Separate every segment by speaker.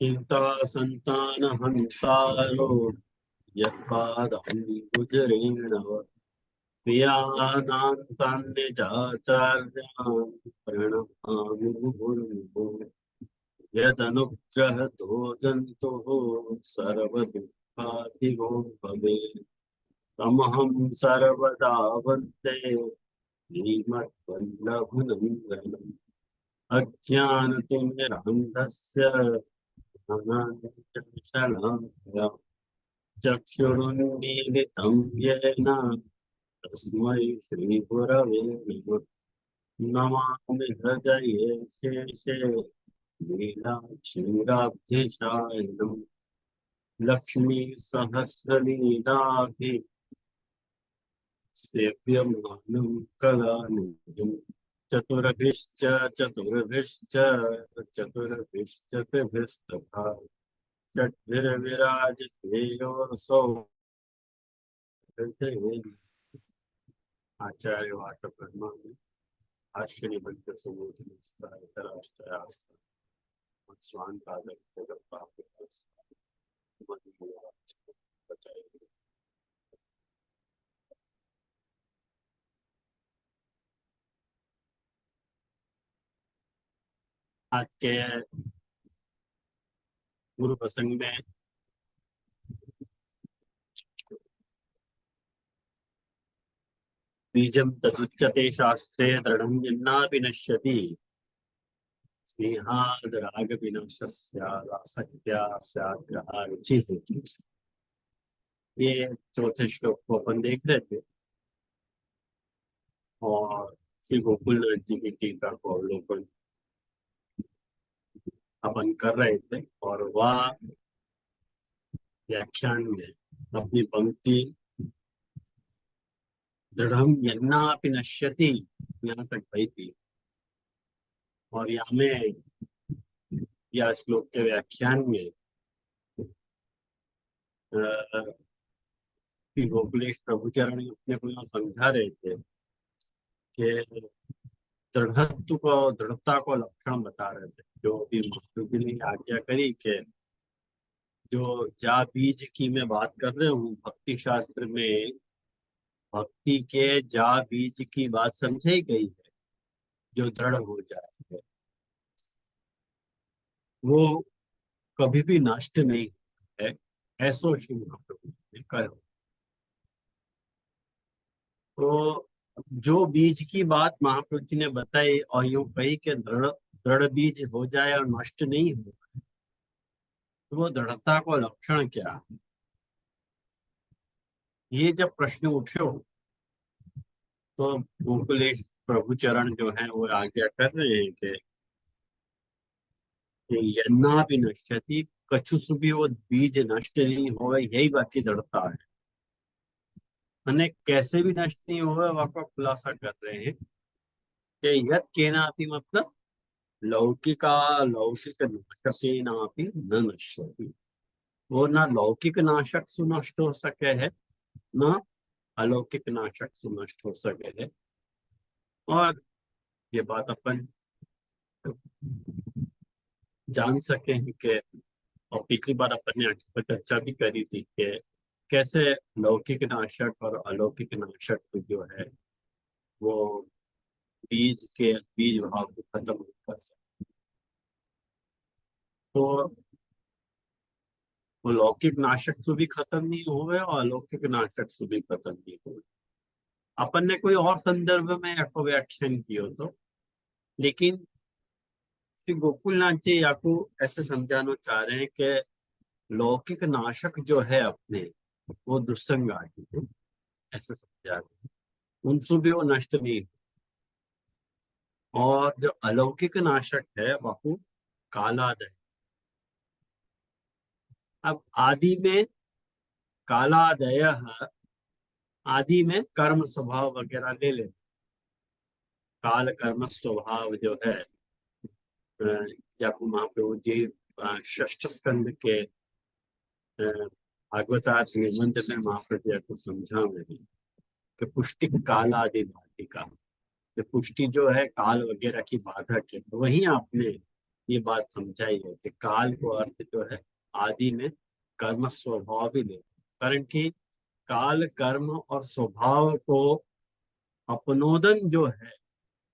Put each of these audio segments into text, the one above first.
Speaker 1: चिंता संतान हंतारो यत्पादाम्बुजरेणव प्रियानान्तान्निजाचार्यान् प्रणमामि मुहुर्मुहुः यदनुग्रहतो जन्तुः सर्वदुःखातिगो भवेत् तमहं सर्वदा वन्दे श्रीमद्वल्लभनन्दनम् अज्ञानतिमिरान्धस्य ज्ञानाञ्जनशलाकया चक्षुरुन्मीलितं येन तस्मै श्रीगुरवे नमः नमामि हृदये शेषे लीलाक्षीराब्धिशायनम् लक्ष्मी सहस्रलीलाभि सेव्यमानं कलानिधिम् चतुर्भिश्च चतुर्भिश्च चतुर्भिश्चतुर्भिस्तथा षड्भिर्विराजते योऽसौ आचार्य वाट ब्रह्माणि आश्चर्यवन्त सुमोदनस्ताराष्ट्रयास्त्र आज के गुरु प्रसंग में बीजं तदुच्यते शास्त्रे दृढ़ं यन्नापि नश्यति स्नेहाद् रागविनाशस्यासक्त्या स्याद् रुचिः। ये चौथे श्लोक को अपन देख रहे थे और श्री गोकुलनाथ जी की टीका को अवलोकन अपन कर रहे थे और वह व्याख्यान में अपनी पंक्ति दृढ़ं यन्नापि नश्यति यहाँ तक गई थी और यहाँ में या श्लोक के व्याख्यान में गोकुलेश प्रभुचरण अपने को यहाँ समझा रहे थे कि दृढ़त्व को दृढ़ता को लक्षण बता रहे थे। जो अभी महाप्रभु ने आज्ञा करी कि जो जा बीज की मैं बात कर रहा हूँ भक्ति शास्त्र में भक्ति के जा बीज की बात समझाई गई है जो दृढ़ हो जाए वो कभी भी नष्ट नहीं है, ऐसो श्री महाप्रभु ने कहा। तो जो बीज की बात महाप्रभु जी ने बताई और यूं कही कि दृढ़ दृढ़ बीज हो जाए और नष्ट नहीं हो तो वो दृढ़ता को लक्षण क्या है? ये जब प्रश्न उठे हो तो गोकुलेश प्रभुचरण जो है वो आज्ञा कर रहे हैं कि यन्ना भी नश्यति कछुस भी वो बीज नष्ट नहीं हो यही बाकी दृढ़ता है। मैंने कैसे भी नष्ट नहीं हुआ वह खुलासा कर रहे हैं कि यद केनापि मतलब लौकिका लौकिक नाशकेनापि न नश्यति। वो ना लौकिक नाशक से नष्ट हो सके है न अलौकिक नाशक से नष्ट हो सके है। और ये बात अपन जान सके हैं कि और पिछली बार अपन ने चर्चा भी करी थी कि कैसे लौकिक नाशक और अलौकिक नाशक जो है वो बीज भाव को खत्म कर सकते। तो वो लौकिक नाशक से भी खत्म नहीं हुए और अलौकिक नाशक से भी खत्म नहीं हुए। अपन ने कोई और संदर्भ में आपको व्याख्यान किया तो लेकिन श्री गोकुलनाथ जी आपको ऐसे समझाना चाह रहे हैं कि लौकिक नाशक जो है अपने वो दुस्संग आदि है, ऐसे समझा रहे हैं। उनसे भी वो नष्ट नहीं। और जो अलौकिक नाशक है वह कालादय। अब आदि में कालादय आदि में कर्म स्वभाव वगैरह ले ले। काल कर्म स्वभाव जो है जाकू महाप्रभु जी षष्ठ स्कंद के भागवतार्थ निबंध में महाप्रभु जी को समझा रहे कि पुष्टि काल आदि बाधिका। पुष्टि जो है काल वगैरह की बाधक है। तो वही आपने ये बात समझाई है कि काल को अर्थ जो है आदि में कर्म स्वभाव भी ले, कारण कि काल कर्म और स्वभाव को अपनोदन जो है,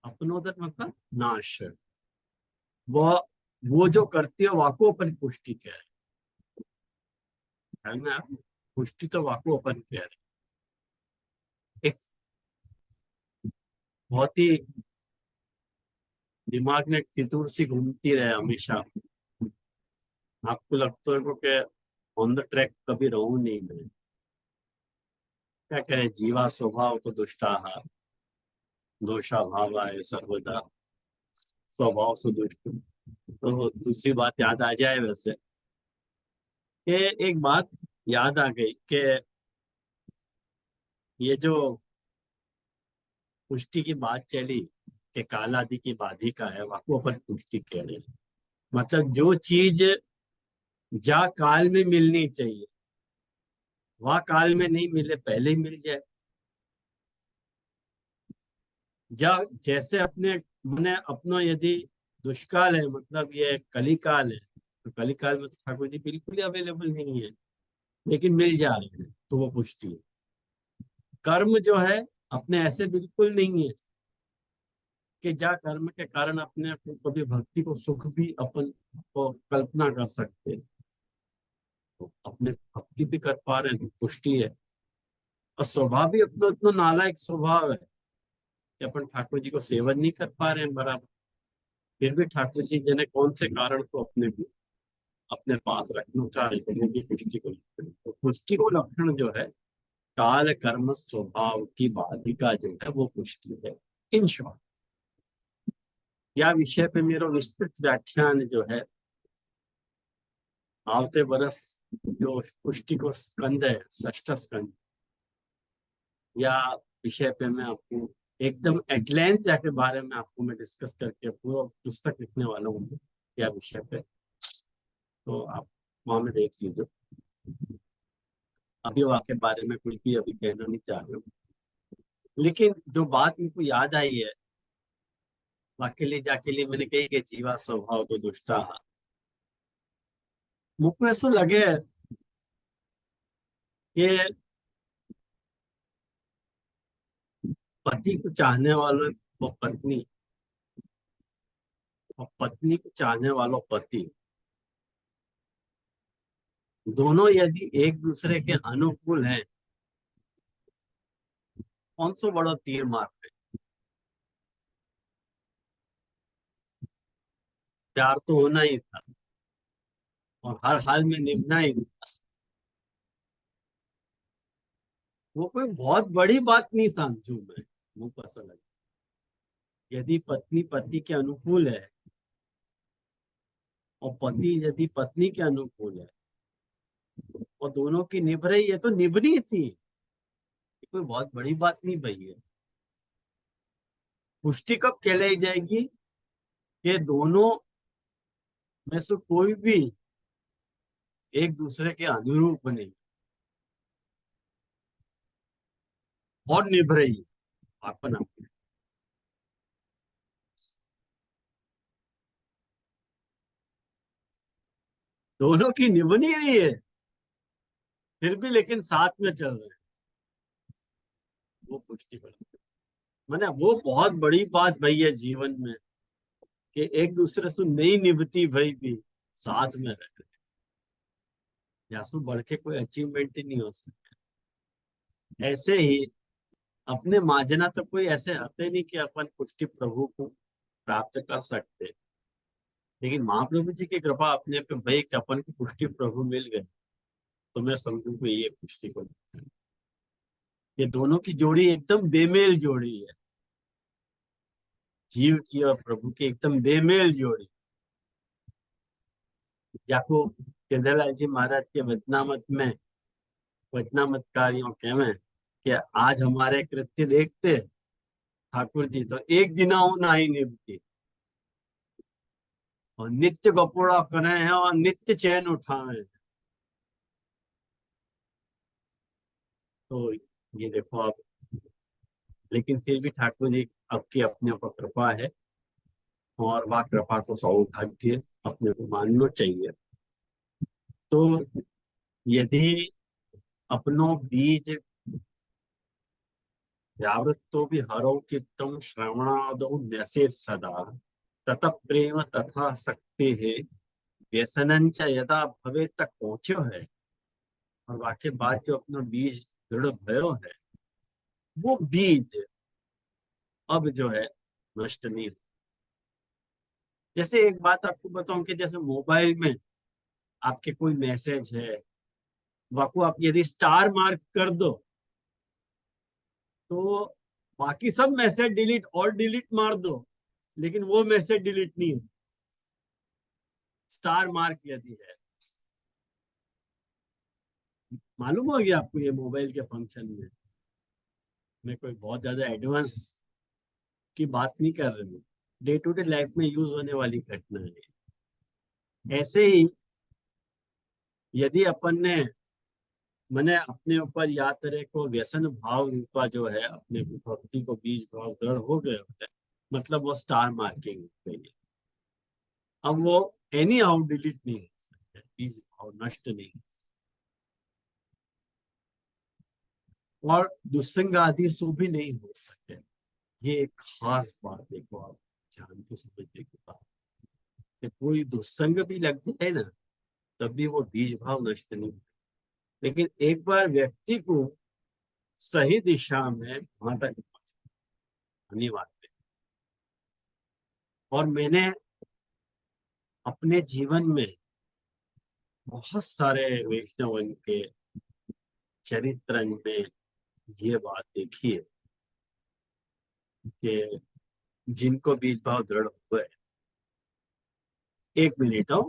Speaker 1: अपनोदन मतलब नाश, वह वो जो करती है वाको अपन पुष्टि कह रहे हैं ना। पुष्टि तो वाको अपन कह रहे हैं। एक बहुत ही दिमाग में फितूर सी घूमती रहे हमेशा। आपको लगता है कि ऑन द ट्रैक कभी रहूं नहीं मैं। क्या कहे, जीवा स्वभाव तो दुष्टा, दोषा भावाय सर्वदा, स्वभाव से दुष्ट। तो दूसरी बात याद आ जाए वैसे कि एक बात याद आ गई कि ये जो पुष्टि की बात चली कि काल आदि की बाधिका है, वाको अपन पुष्टि कह रहे हैं। मतलब जो चीज जा काल में मिलनी चाहिए वह काल में नहीं मिले, पहले ही मिल जाए। जा जैसे अपने मैंने अपना यदि दुष्काल है, मतलब ये कलिकाल है, तो कलिकाल में तो ठाकुर जी बिल्कुल ही अवेलेबल नहीं है, लेकिन मिल जा रहे हैं, तो वो पुष्टि है। कर्म जो है अपने ऐसे बिल्कुल नहीं है कि जा कर्म के कारण अपने को कभी भक्ति को सुख भी अपन को कल्पना कर सकते हैं। तो अपने भक्ति भी कर पा रहे हैं तो पुष्टि है। और स्वभाव भी अपना इतना नालायक स्वभाव है कि अपन ठाकुर जी को सेवन नहीं कर पा रहे हैं बराबर, फिर भी ठाकुर जी ने कौन से कारण को अपने पास रखना चाह रहे थे, वो भी पुष्टि को लक्षण। तो पुष्टि को लक्षण जो है काल कर्म स्वभाव की बाधिका जो है वो पुष्टि है। इन शॉर्ट, या विषय पे मेरा विस्तृत व्याख्यान जो है आवते बरस, जो पुष्टि को स्कंद है, षष्ठ स्कंद, या विषय पे मैं आपको एकदम एटलेंथ जाके बारे में आपको मैं डिस्कस करके पूरा पुस्तक लिखने वाला हूँ या विषय पे। तो आप वहां में देख लीजिए। अभी वाक्य बारे में कुछ भी अभी कहना नहीं चाह रहे हूँ, लेकिन जो बात मेरे को याद आई है, वाक्य ले जाके लिए मैंने कही कि जीवा स्वभाव तो दुष्टा। मुझको ऐसा लगे कि पति को चाहने वालों को पत्नी, और पत्नी को चाहने वालों पति, दोनों यदि एक दूसरे के अनुकूल हैं, कौन सा बड़ा तीर मार रहे। प्यार तो होना ही था और हर हाल में निभना ही था। वो कोई बहुत बड़ी बात नहीं समझू मैं, मुझको ऐसा लगा। यदि पत्नी पति के अनुकूल है और पति यदि पत्नी के अनुकूल है और दोनों की निभ रही है तो निभनी थी। ये कोई बहुत बड़ी बात नहीं भई है। पुष्टि कब कहलाई जाएगी कि दोनों में से कोई भी एक दूसरे के अनुरूप बने और निभ रही है अपन। दोनों की निभ नहीं रही है फिर भी लेकिन साथ में चल रहे हैं, वो पुष्टि बड़ी। मैंने वो बहुत बड़ी बात भई है जीवन में कि एक दूसरे से नहीं निभती भई भी साथ में रहे। यासु बढ़ के कोई अचीवमेंट ही नहीं हो सकता। ऐसे ही अपने माजना तो कोई ऐसे आते नहीं कि अपन पुष्टि प्रभु को प्राप्त कर सकते, लेकिन महाप्रभु जी की कृपा अपने पे भई कि अपन को पुष्टि प्रभु मिल गए, तो मैं समझू को ये पुष्टि को। ये दोनों की जोड़ी एकदम बेमेल जोड़ी है, जीव की और प्रभु की एकदम बेमेल जोड़ी। जाको केदारलाल जी महाराज के वचनामत में, वचनामतकारियों के में कि आज हमारे कृत्य देखते ठाकुर जी तो एक दिना ना ही निभती, और नित्य गपोड़ा करे हैं और नित्य चैन उठाए हैं। तो ये देखो आप, लेकिन फिर भी ठाकुर जी आपकी अपने ऊपर कृपा है और वह कृपा को सौभाग्य अपने को मानना चाहिए। तो यदि अपनो बीज यावत्तो हरौ चित्तम श्रवणादौ न्यसेत् सदा ततः प्रेम तथा शक्ति है व्यसनन च यदा भवे तक पहुंचो है। और वाक्य बाद जो अपना बीज दृढ़ भयो है, वो बीज अब जो है नष्ट नहीं हो। जैसे एक बात आपको बताऊं कि जैसे मोबाइल में आपके कोई मैसेज है, वाको आप यदि स्टार मार्क कर दो तो बाकी सब मैसेज डिलीट और डिलीट मार दो, लेकिन वो मैसेज डिलीट नहीं हो, स्टार मार्क यदि है। मालूम हो गया आपको ये मोबाइल के फंक्शन में? मैं कोई बहुत ज्यादा एडवांस की बात नहीं कर रही हूँ, डे टू डे लाइफ में यूज होने वाली घटना है। ऐसे ही यदि अपन ने मैंने अपने ऊपर या तरह को व्यसन भाव रूपा जो है अपने भक्ति को बीज भाव दृढ़ हो गए है, मतलब वो स्टार मार्किंग हो गई है। अब वो एनी हाउ डिलीट नहीं हो सकता, बीज भाव नष्ट नहीं हो सकता, और दुस्संग आदि सु भी नहीं हो सकते। ये एक खास बात देखो आप ध्यान को समझने की बात, कि कोई दुस्संग भी लग जाए ना तब भी वो बीज भाव नष्ट नहीं होता। लेकिन एक बार व्यक्ति को सही दिशा में वहां तक अनिवार्य है। और मैंने अपने जीवन में बहुत सारे वैष्णवन के चरित्र में ये बात देखी है कि जिनको बीज भाव दृढ़ हुए। एक मिनट हो,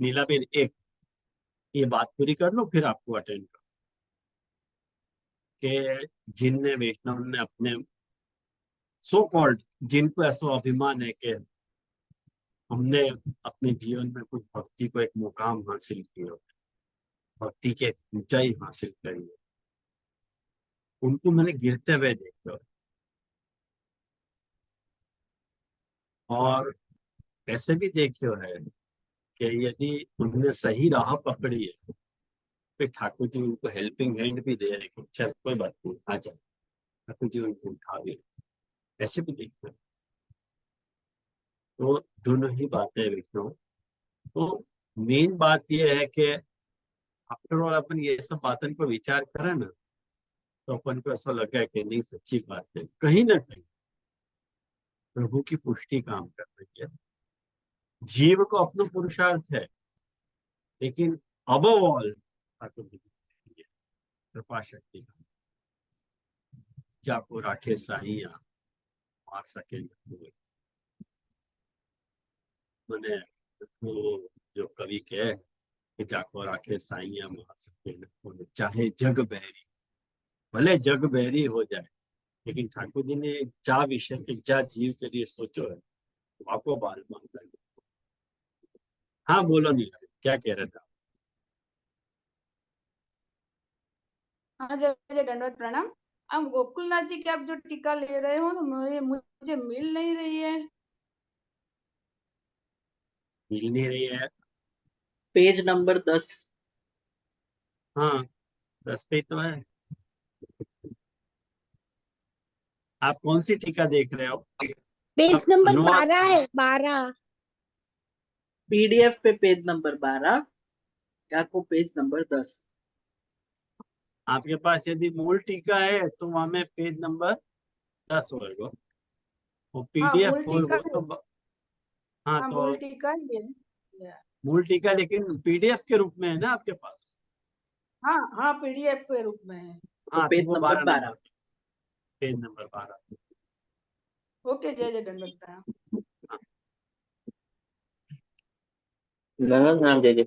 Speaker 1: नीला बेन, एक ये बात पूरी कर लो फिर आपको अटेंड करो। कि जिनने वैष्णव ने अपने सो कॉल्ड, जिनको ऐसा अभिमान है कि हमने अपने जीवन में कुछ भक्ति को एक मुकाम हासिल किया, भक्ति की एक ऊंचाई हासिल करी है, उनको मैंने गिरते हुए देखा। और ऐसे भी देखे है कि यदि उन्होंने सही राह पकड़ी है तो ठाकुर जी उनको हेल्पिंग हैंड भी दे रहे कि चल कोई बात नहीं आ जाए, ठाकुर जी उनको उठा भी रहे। ऐसे भी देखते हैं। तो दोनों ही बातें लिखता हूँ। तो मेन बात यह है कि आफ्टर ऑल अपन ये सब बातों पर विचार करें ना तो अपन को ऐसा लगा कि नहीं सच्ची बात है, कहीं ना कहीं प्रभु की पुष्टि काम कर रही है। जीव को अपना पुरुषार्थ है, लेकिन अबव ऑल ठाकुर जी की पुष्टि है, कृपा शक्ति का। जाको राखे साइया मार सके न कोई। मैंने वो जो कवि के कि जाको राखे साइया मार सके न कोई, चाहे जग बहरी, भले जग बहरी हो जाए, लेकिन ठाकुर जी ने जा विषय के जा जीव के लिए सोचो है, तो आपको बाल मानता है। हाँ बोलो, नहीं क्या कह रहे थे आप?
Speaker 2: हाँ जय जय दंडवत प्रणाम। अब गोकुलनाथ जी की आप जो टीका ले रहे हो ना, मुझे मुझे मिल नहीं रही है।
Speaker 1: मिल नहीं रही है?
Speaker 3: Page number 10।
Speaker 1: हाँ 10 पे तो है। आप कौन सी टीका देख रहे हो?
Speaker 4: पेज
Speaker 1: आप
Speaker 4: नंबर
Speaker 1: अनुवाद
Speaker 4: 12 है, 12।
Speaker 3: पीडीएफ पे पेज नंबर 12, आपको पेज नंबर 10।
Speaker 1: आपके पास यदि मूल टीका है तो वहां में पेज नंबर 10 होगा, वो
Speaker 2: हाँ
Speaker 1: पीडीएफ
Speaker 2: मूल टीका
Speaker 1: हो
Speaker 2: है।
Speaker 1: तो हाँ
Speaker 2: हाँ
Speaker 1: तो
Speaker 2: मूल टीका ही है।
Speaker 1: मूल टीका लेकिन पीडीएफ के रूप में है ना आपके पास?
Speaker 2: हाँ हाँ पीडीएफ के रूप में है।
Speaker 3: तो
Speaker 1: हाँ तो
Speaker 3: पेज
Speaker 1: वो
Speaker 3: number
Speaker 1: 12
Speaker 3: 12।
Speaker 1: Number, page number 12।
Speaker 2: Okay जय जय दंडवत प्रणाम।
Speaker 5: नमस्कार मैम जय जय।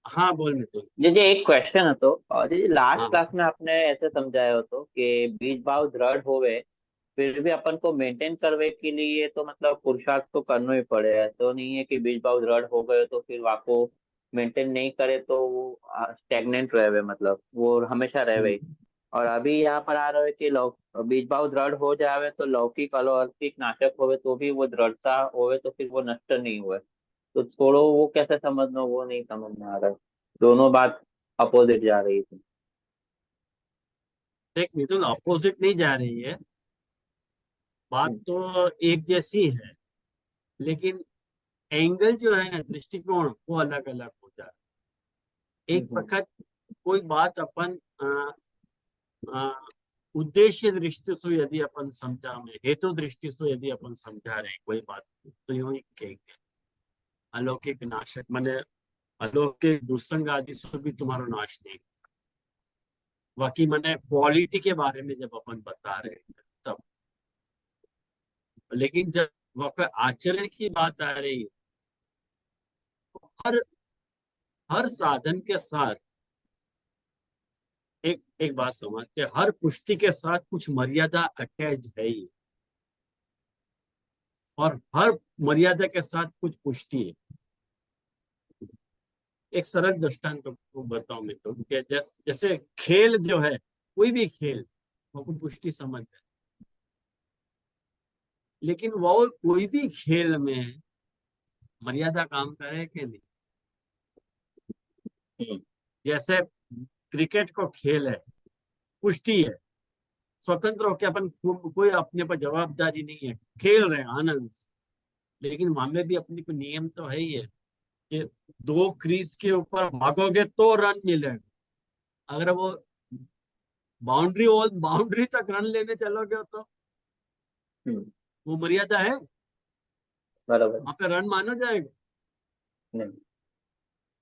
Speaker 1: हाँ बोल तो।
Speaker 5: जय जय, एक क्वेश्चन है तो, और जय लास्ट
Speaker 1: हाँ
Speaker 5: क्लास में आपने ऐसे समझाया हो तो कि बीज भाव दृढ़ होवे फिर भी अपन को मेंटेन करवे के लिए तो मतलब पुरुषार्थ तो करना ही पड़ेगा। तो नहीं है कि बीज भाव दृढ़ हो गए तो फिर वाको मेंटेन नहीं करे तो वो स्टेगनेंट रहे, मतलब वो हमेशा रहे। और अभी यहाँ पर आ रहा है कि बीज भाव दृढ़ हो जावे तो लौकिक अलौकिक नाटक होवे तो भी वो दृढ़ता होवे तो फिर वो नष्ट नहीं हुए। तो थोड़ो वो कैसे समझना, वो नहीं समझ में आ रहा है। दोनों बात अपोजिट जा रही थी।
Speaker 1: देख मिथुन, अपोजिट नहीं जा रही है, बात
Speaker 5: हम्म,
Speaker 1: तो एक जैसी है, लेकिन एंगल जो है ना, दृष्टिकोण, वो अलग अलग हो जा रहा है। एक
Speaker 5: हम्म,
Speaker 1: वक्त कोई बात अपन अ, उद्देश्य दृष्टि से यदि अपन समझा में, हेतु दृष्टि से यदि अपन समझा रहे हैं कोई बात, तो यूं ही कहेंगे अलौकिक नाशक, माने अलौकिक दुस्संग आदि से भी तुम्हारा नाश नहीं। बाकी मैंने क्वालिटी के बारे में जब अपन बता रहे हैं तब, लेकिन जब वहाँ पे आचरण की बात आ रही है, तो हर साधन के साथ एक एक बात समझ के, हर पुष्टि के साथ कुछ मर्यादा अटैच है ही, और हर मर्यादा के साथ कुछ पुष्टि है। एक सरल दृष्टांत तो बताऊं मैं तो, कि जैसे खेल जो है, कोई भी खेल, वो कोई पुष्टि समझ है, लेकिन वो कोई भी खेल में मर्यादा काम करे कि नहीं।
Speaker 5: हम्म,
Speaker 1: जैसे क्रिकेट को खेल है, पुष्टि है, स्वतंत्र होकर अपन कोई अपने पर जवाबदारी नहीं है, खेल रहे हैं आनंद से, लेकिन वहां में भी अपने को नियम तो है ही है कि दो क्रीज के ऊपर भागोगे तो रन मिलेगा। अगर वो बाउंड्री तक रन लेने चलोगे तो
Speaker 5: हम्म,
Speaker 1: वो मर्यादा है,
Speaker 5: बराबर।
Speaker 1: वहां पे रन माना जाएगा।
Speaker 5: नहीं।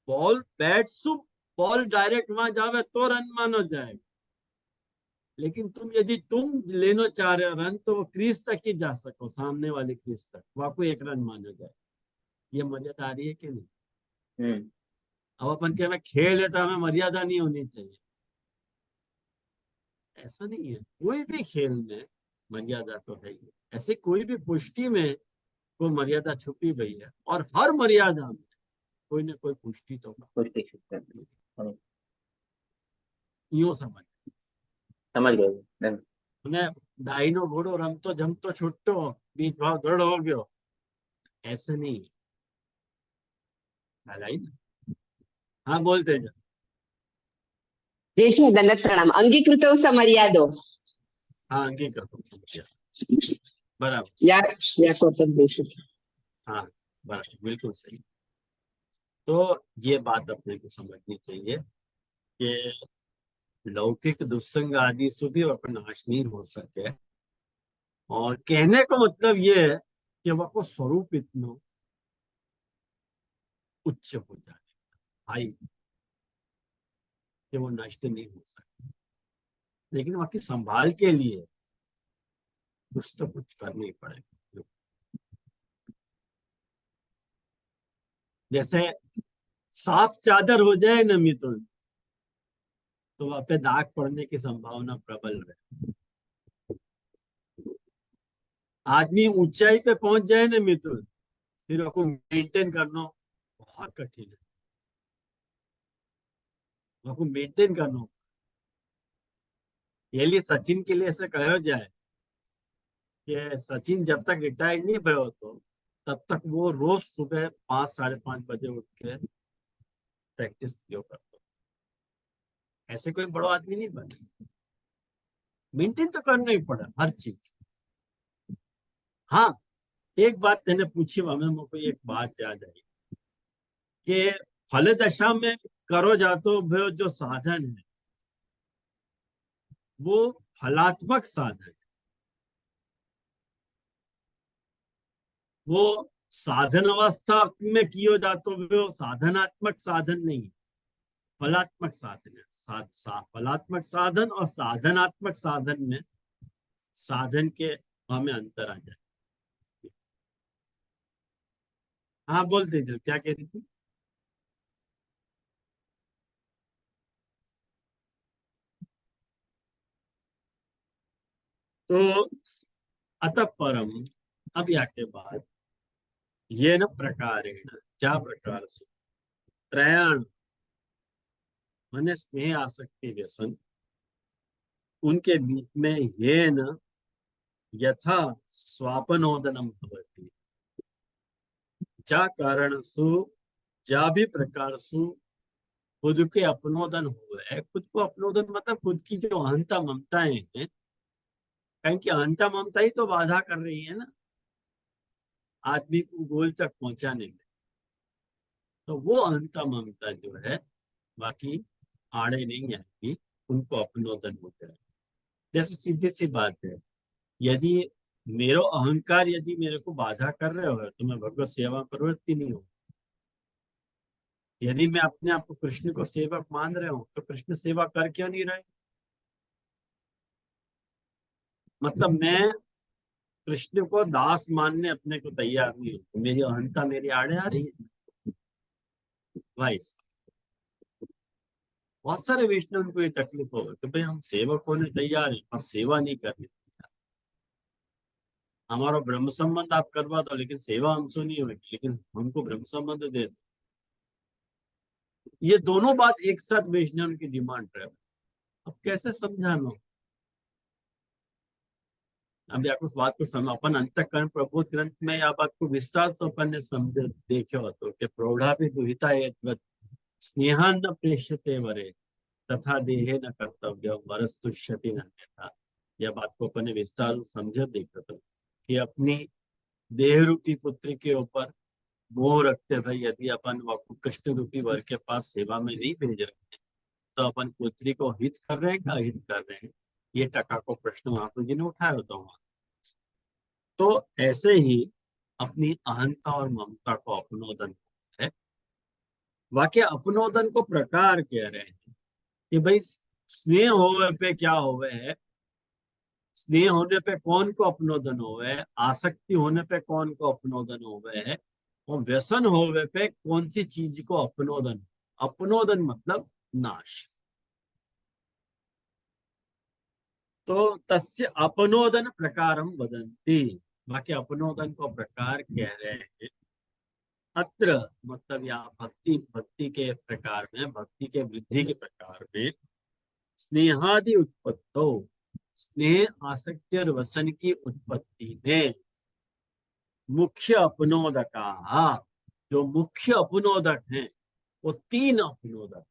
Speaker 1: बॉल बैट सु बॉल डायरेक्ट वहां जावे तो रन माना जाएगा, लेकिन तुम लेना चाह रहे हो रन, तो वो क्रीज तक ही जा सको, सामने वाले क्रीज तक, वहां को एक रन माना जाए। ये मर्यादा आ रही है कि नहीं।
Speaker 5: हम्म,
Speaker 1: अब अपन के हमें खेल है तो हमें मर्यादा नहीं होनी चाहिए, ऐसा नहीं है। कोई भी खेल में मर्यादा तो है ही, ऐसे कोई भी पुष्टि में कोई मर्यादा छुपी गई है, और हर मर्यादा में कोई ना कोई पुष्टि तो
Speaker 5: कुछ नहीं सकते।
Speaker 1: यूं समझ।
Speaker 5: समझ गए। नहीं।
Speaker 1: उन्हें डाइनो घोड़ो रमतो जमतो छुट्टो, बीच भाव दृढ़ हो गयो, ऐसे नहीं है। हालांकि ना, हाँ बोलते जा।
Speaker 4: जय श्री दंडवत प्रणाम। अंगीकृतो समर्यादो।
Speaker 1: हाँ अंगीकृत समझ गया, बराबर।
Speaker 4: या या कोटक देश।
Speaker 1: हाँ बराबर, बिल्कुल सही। तो ये बात अपने को समझनी चाहिए कि लौकिक दुस्संग आदि से भी अपन नाश नहीं हो सके, और कहने का मतलब ये है कि वह को स्वरूप इतना उच्च हो जाए, हाई, कि वो नष्ट नहीं हो सकता। लेकिन बाकी संभाल के लिए कुछ तो कुछ करना ही पड़ेगा। जैसे साफ चादर हो जाए ना मिथुन, तो वहां पे दाग पड़ने की संभावना प्रबल है। आदमी ऊंचाई पे पहुंच जाए ना मिथुन, फिर उसको मेंटेन करना बहुत कठिन है, उसको मेंटेन करना। ये लिए सचिन के लिए ऐसे कहा जाए कि सचिन जब तक रिटायर्ड नहीं भयो तो तब तक वो रोज सुबह 5 5:30 बजे उठ के प्रैक्टिस किया करता। ऐसे कोई बड़ा आदमी नहीं बने, मेंटेन तो करना ही पड़ा हर चीज। हाँ, एक बात मैंने पूछी, हमें मुझको एक बात याद आई कि फल दशा में करो जातो भयो जो साधन है, वो फलात्मक साधन है। वो साधन अवस्था में कियो जातो भयो साधनात्मक साधन नहीं है, फलात्मक साधन है। फलात्मक साधन और साधनात्मक साधन में, साधन के हमें अंतर आ जाए। हाँ बोलते थे, क्या कह रही थी। तो अतः परम, अब या के बाद, ये न प्रकारेण, क्या प्रकार से, त्रयाण, माने स्नेह आसक्ति व्यसन, उनके बीच में ये न यथा स्वापनोदनम भवति, जा कारण सु जा भी प्रकार सु खुद के अपनोदन हुए। खुद को अपनोदन मतलब खुद की जो अहंता ममताएं हैं, कहीं की अहंता ममता ही तो बाधा कर रही है ना आदमी को गोल तक पहुंचाने में। तो वो अहंता ममता जो है बाकी आड़े नहीं आएगी, उनको अपनोदन होता है। जैसे सीधी सी बात है, यदि मेरो अहंकार यदि मेरे को बाधा कर रहे हो तो मैं भगवत सेवा प्रवृत्ति नहीं हूँ। यदि मैं अपने आप को कृष्ण को सेवक मान रहे हूँ तो कृष्ण सेवा कर क्यों नहीं रहे? मतलब मैं कृष्ण को दास मानने अपने को तैयार नहीं हूँ, तो मेरी अहंता मेरी आड़े आ रही है भाई। बहुत सारे वैष्णव उनको ये तकलीफ हो कि भाई हम सेवक होने तैयार हैं पर सेवा नहीं करनी। हमारा ब्रह्म संबंध आप करवा दो लेकिन सेवा हमसे नहीं होगी, लेकिन हमको ब्रह्म संबंध दे दो। ये दोनों बात एक साथ वैष्णव की डिमांड है। अब कैसे समझाना? अब आप उस बात को समझ, अपन अंतःकरण प्रबोध ग्रंथ में या बात को विस्तार तो अपन ने समझ देखे हो तो कि प्रौढ़ा भी दुहिता स्नेहा न प्रेष्यते वरे तथा देहे न कर्तव्य वरस्तुष्यति न अन्यथा। यह बात को अपन ने विस्तार समझ देखा तो कि अपनी देह रूपी पुत्री के ऊपर मोह रखते भाई यदि अपन कृष्ण रूपी वर के पास सेवा में नहीं भेज रहे तो अपन पुत्री को हित कर रहे हैं क्या हित कर रहे हैं? ये टका को प्रश्न महाप्रभु जी ने उठाया होता वहां। तो ऐसे ही अपनी अहंता और ममता को अपनोदन है। वाक्य अपनोदन को प्रकार कह रहे हैं कि भाई स्नेह होवे पे क्या होवे है, स्नेह होने पे कौन को अपनोदन होवे है, आसक्ति होने पे कौन को अपनोदन होवे है, और व्यसन होवे पे कौन सी चीज को अपनोदन। अपनोदन मतलब नाश। तो तस्य अपनोदन प्रकारम वदन्ति। बाकी अपनोदन को प्रकार कह रहे हैं। अत्र मतलब यहाँ भक्ति भक्ति के प्रकार में, भक्ति के वृद्धि के प्रकार में स्नेहादि उत्पत्तो, स्नेह आसक्ति और वसन की उत्पत्ति में मुख्य अपनोदका, जो मुख्य अपनोदक हैं वो तीन अपनोदक,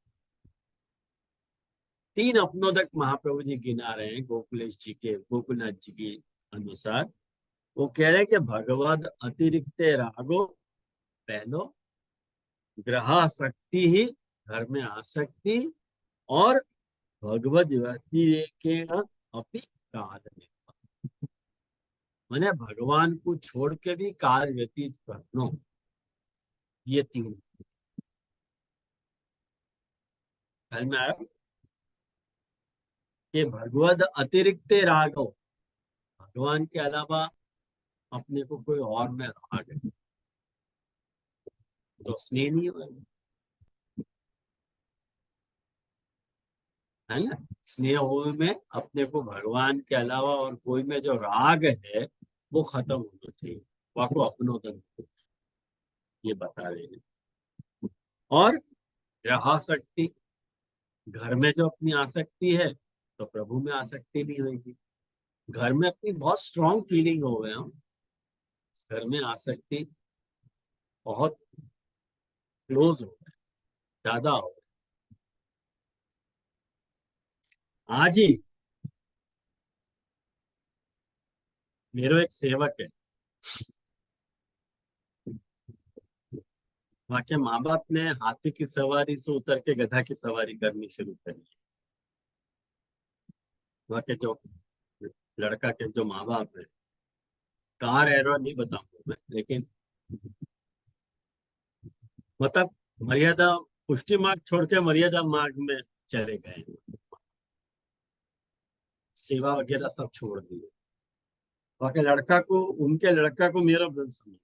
Speaker 1: तीन अपनोदक महाप्रभु जी गिना रहे हैं गोकुलेश जी के, गोकुलनाथ जी के अनुसार। वो कह रहे हैं कि भगवद अतिरिक्त रागो पहलो, ग्रहासक्ति ही घर में आसक्ति, और भगवद व्यतिरेकेण अपि काल में, मैंने भगवान को छोड़ के भी काल व्यतीत करना। ये तीन में आया कि भगवद अतिरिक्त रागो, भगवान के अलावा अपने को कोई और में राग है तो स्नेह नहीं होगा, है ना। स्नेह हो में अपने को भगवान के अलावा और कोई में जो राग है वो खत्म होना चाहिए, वाको अपनोदन, ये बता रहे हैं। और ग्रहासक्ति, घर में जो अपनी आसक्ति है तो प्रभु में आसक्ति नहीं होगी। घर में अपनी बहुत स्ट्रॉन्ग फीलिंग हो गए हम, घर में आसक्ति बहुत क्लोज हो गए, ज्यादा हो गए। आज ही मेरा एक सेवक है, वहां के माँ बाप ने हाथी की सवारी से उतर के गधा की सवारी करनी शुरू करी। वहां के जो लड़का के जो माँ बाप है, कार एरो नहीं बताऊंगा मैं, लेकिन मतलब मर्यादा पुष्टि मार्ग छोड़ के मर्यादा मार्ग में चले गए, सेवा वगैरह सब छोड़ दिए। वहां के लड़का को, उनके लड़का को मेरा ब्रह्म समझ,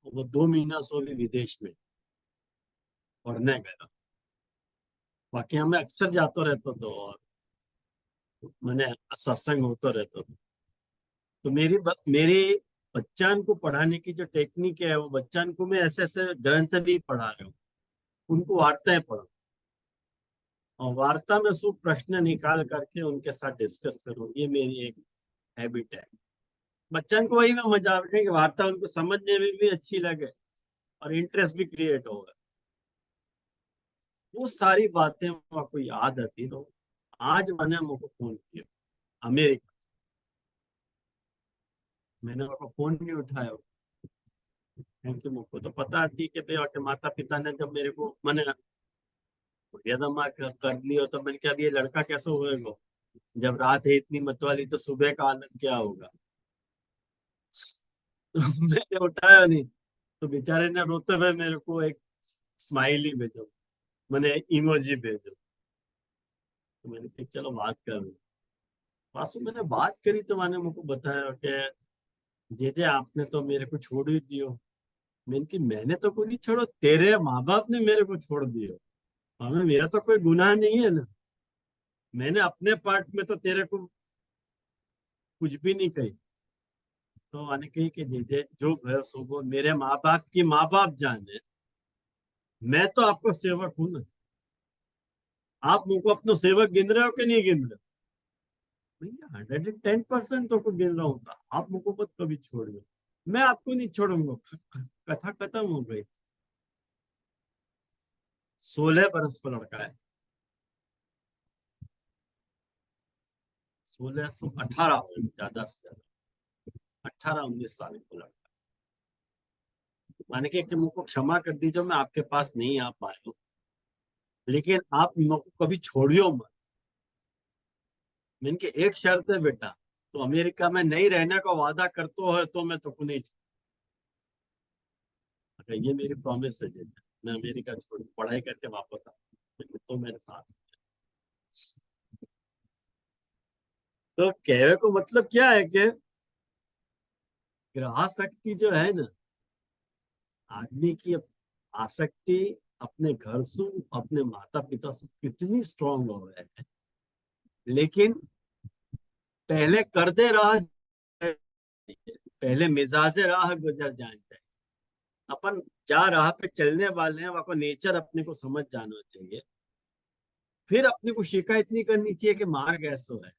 Speaker 1: वो 2 महीना सो भी विदेश में पढ़ने गया। बाकी हमें अक्सर जाता रहता तो और मैंने सत्संग होता रहता था। तो मेरी बच्चान को पढ़ाने की जो टेक्निक है वो बच्चान को मैं ऐसे ऐसे ग्रंथ नहीं पढ़ा रहा हूँ, उनको वार्ताएं पढ़ा। और वार्ता में सब प्रश्न निकाल करके उनके साथ डिस्कस करूँ, ये मेरी एक हैबिट है। बच्चन को वही में मजा आता है कि वार्ता उनको समझने में भी अच्छी लगे और इंटरेस्ट भी क्रिएट होगा। वो सारी बातें आपको याद आती। तो आज मैंने मुझको फोन किया अमेरिका, मैंने आपको फोन नहीं उठाया क्योंकि मुझको तो पता थी कि भाई आपके माता पिता ने जब मेरे को मैंने कर लिया तो मैंने कहा ये लड़का कैसे होएगा, जब रात है इतनी मतवाली तो सुबह का आनंद क्या होगा। मैंने उठाया नहीं तो बेचारे ने रोते हुए मेरे को एक स्माइली भेजो, मैंने इमोजी भेजो। तो मैंने कहा चलो बात कर लो। वास्तव मैंने बात करी तो मैंने मुझको बताया कि जे आपने तो मेरे को छोड़ ही दियो। मैंने तो कोई नहीं छोड़ो, तेरे माँ बाप ने मेरे को छोड़ दियो, हमें मेरा तो कोई गुनाह नहीं है ना। मैंने अपने पार्ट में तो तेरे को कुछ भी नहीं कही। तो मैंने कही कि दीदी जो है सो वो मेरे माँ बाप की माँ बाप जाने, मैं तो आपको सेवक हूं ना। आप मुझको अपना सेवक गिन रहे हो कि नहीं गिन रहे हो? भैया 110% तो को गिन रहा हूँ। आप मुझको मत कभी छोड़िए, मैं आपको नहीं छोड़ूंगा। कथा खत्म हो गई। 16 बरस का लड़का है, 16 से 18 हो, ज्यादा से ज्यादा 18-19 साल का लड़का। मैंने कहा कि मुझको क्षमा कर दीजिए, मैं आपके पास नहीं आ पाया हूँ, लेकिन आप मुझको कभी छोड़ियो मत। मैंने कहा एक शर्त है बेटा, तो अमेरिका में नहीं रहने का वादा करते हो तो मैं तो नहीं। ये मेरी प्रॉमिस है जी, मैं अमेरिका छोड़ पढ़ाई करके वापस आऊँ तो मेरे साथ। तो कहने को मतलब क्या है कि ग्रह शक्ति जो है ना, आदमी की आसक्ति अपने घर से अपने माता पिता से कितनी स्ट्रांग हो रहे हैं, लेकिन पहले कर दे रहा, पहले मिजाजे राह गुजर जाए। अपन जा राह पे चलने वाले हैं, वहां को नेचर अपने को समझ जाना चाहिए। फिर अपने को शिकायत नहीं करनी चाहिए कि मार्ग ऐसो है।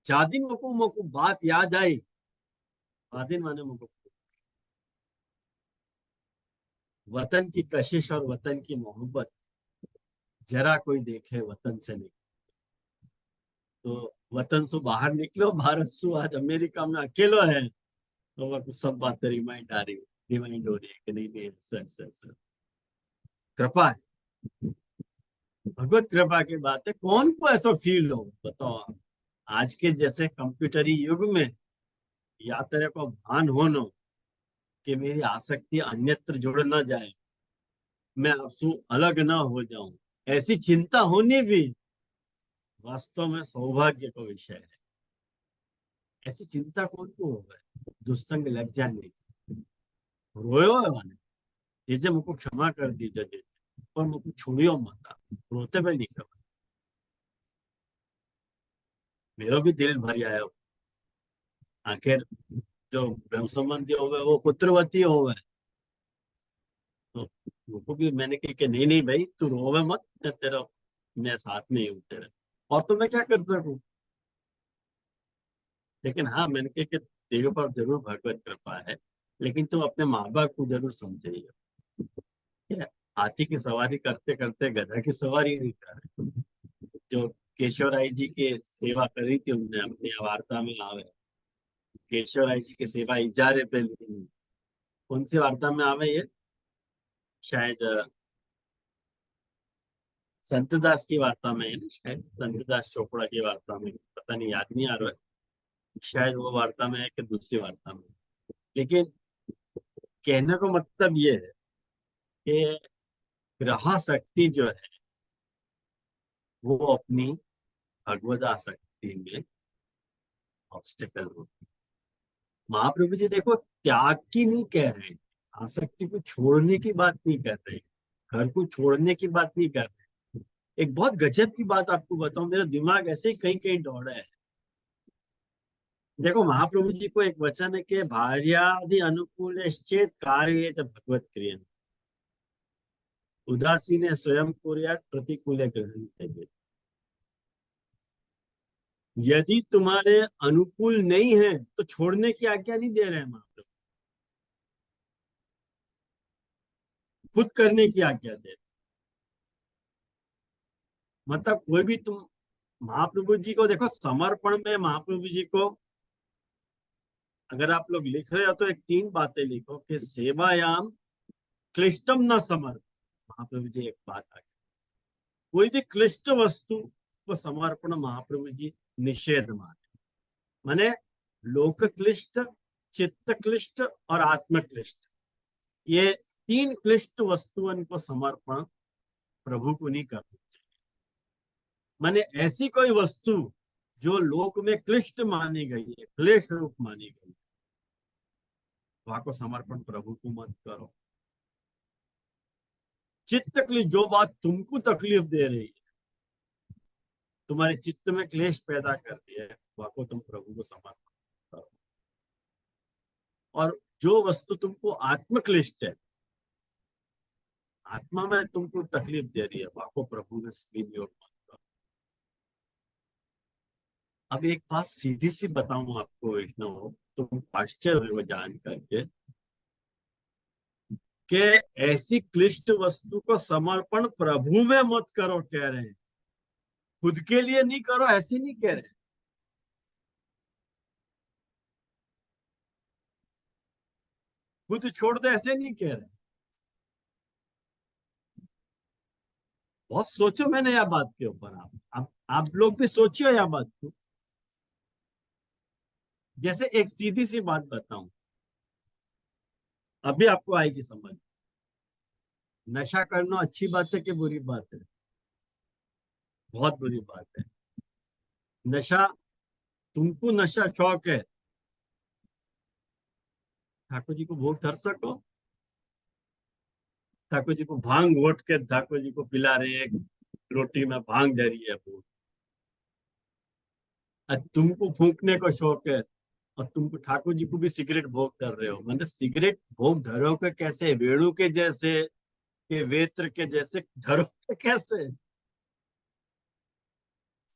Speaker 1: जादिन मुको बात याद आई, आदिन माने मुको वतन की कशिश और वतन की मोहब्बत जरा कोई देखे वतन से नहीं। तो वतन से बाहर निकलो, भारत से आज अमेरिका में अकेलो है, तो वह सब बातें रिमाइंड हो रही है कि नहीं नहीं सर सर सर कृपा है, भगवत कृपा की बात है। कौन को ऐसा फील हो बताओ आप? आज के जैसे कंप्यूटरी युग में या तेरे को भान हो नो कि मेरी आसक्ति अन्यत्र जुड़ ना जाए, मैं आपसे अलग ना हो जाऊं, ऐसी चिंता होनी भी वास्तव में सौभाग्य का विषय है। ऐसी चिंता कौन को होगा? दुस्संग लग जाने रोयो है माने जैसे मुझको क्षमा कर दीजिए दीजिए, पर मुझको छोड़ियो मत, रोते हुए नहीं कर। मेरा भी दिल भर आया। आखिर जो ब्रह्म संबंधी हो गए वो पुत्रवती हो गए, तो उनको भी मैंने कहा कि नहीं नहीं भाई तू रोवे मत, तेरा मैं साथ में ही हूँ तेरे, और तो मैं क्या कर सकूं। लेकिन हाँ मैंने कहा कि तेरे पर जरूर भगवत कृपा है, लेकिन तुम अपने माँ बाप को जरूर समझिए। ठीक है? हाथी की सवारी करते करते गधा की सवारी नहीं कर रहे। जो केशवराय जी की सेवा करी थी उनने अपनी वार्ता में आवे, केशवराय जी की सेवा इजारे पे ली। कौन सी वार्ता में आवे ये? शायद संतदास की वार्ता में है ना, शायद संतदास चोपड़ा की वार्ता में, पता नहीं याद नहीं आ रहा है। शायद वो वार्ता में है कि दूसरी वार्ता में। लेकिन कहने को मतलब ये है कि ग्रह शक्ति जो है वो अपनी भगवत आसक्ति में ऑब्स्टिकल होती है। महाप्रभु जी देखो त्याग की नहीं कह रहे हैं, आसक्ति को छोड़ने की बात नहीं कर रहे, घर को छोड़ने की बात नहीं कर रहे। एक बहुत गजब की बात आपको बताऊं, मेरा दिमाग ऐसे ही कहीं कहीं दौड़ा है। देखो महाप्रभु जी को एक वचन है कि भार्यादि अनुकूल चेत कार्य भगवत क्रिया। ઉદાસીને સ્વયં કુર્યાત પ્રતિકૂલે ગ્રહણ કહીએ। यदि तुम्हारे अनुकूल नहीं है तो छोड़ने की आज्ञा नहीं दे रहे हैं महाप्रभु, खुद करने की आज्ञा दे रहे। मतलब कोई भी तुम महाप्रभु जी को देखो, समर्पण में महाप्रभु जी को अगर आप लोग लिख रहे हो तो एक 3 बातें लिखो कि सेवायाम क्लिष्टम न समर्प। महाप्रभु जी एक बात आ गई, कोई भी क्लिष्ट वस्तु को समर्पण महाप्रभु जी निषेध माने। माने लोक क्लिष्ट, चित्त क्लिष्ट और आत्म क्लिष्ट, ये 3 क्लिष्ट वस्तुओं को समर्पण प्रभु को नहीं करना चाहिए। माने ऐसी कोई वस्तु जो लोक में क्लिष्ट मानी गई है, क्लेश रूप मानी गई है, वहां को समर्पण प्रभु को मत करो। चित्त क्लिष्ट, जो बात तुमको तकलीफ दे रही है, तुम्हारे चित्त में क्लेश पैदा कर दिया है, वहां को तुम प्रभु को समर्पण करो। और जो वस्तु तुमको आत्म क्लिष्ट है, आत्मा में तुमको तकलीफ दे रही है, वहां को प्रभु में विनियोग मत करो। अब एक बात सीधी सी बताऊं आपको वैष्णव, तुम आश्चर्य हो जान करके कि ऐसी क्लिष्ट वस्तु को समर्पण प्रभु में मत करो कह रहे हैं, खुद के लिए नहीं करो ऐसे नहीं कह रहे। खुद छोड़ दो ऐसे नहीं कह रहे। बहुत सोचो मैंने यह बात के ऊपर, आप लोग भी सोचियो यह बात को। जैसे एक सीधी सी बात बताऊं, अभी आपको आएगी समझ। नशा करना अच्छी बात है कि बुरी बात है? बहुत बुरी बात है। नशा, तुमको नशा शौक है, ठाकुर जी को भोग धर सको? ठाकुर जी को भांग घोट के ठाकुर जी को पिला रहे हैं, रोटी में भांग धरी है भोग। तुमको फूंकने का शौक है और तुमको ठाकुर जी को भी सिगरेट भोग धर रहे हो। मतलब सिगरेट भोग धरो के कैसे? वेणु के जैसे के वेत्र के जैसे धरो के कैसे?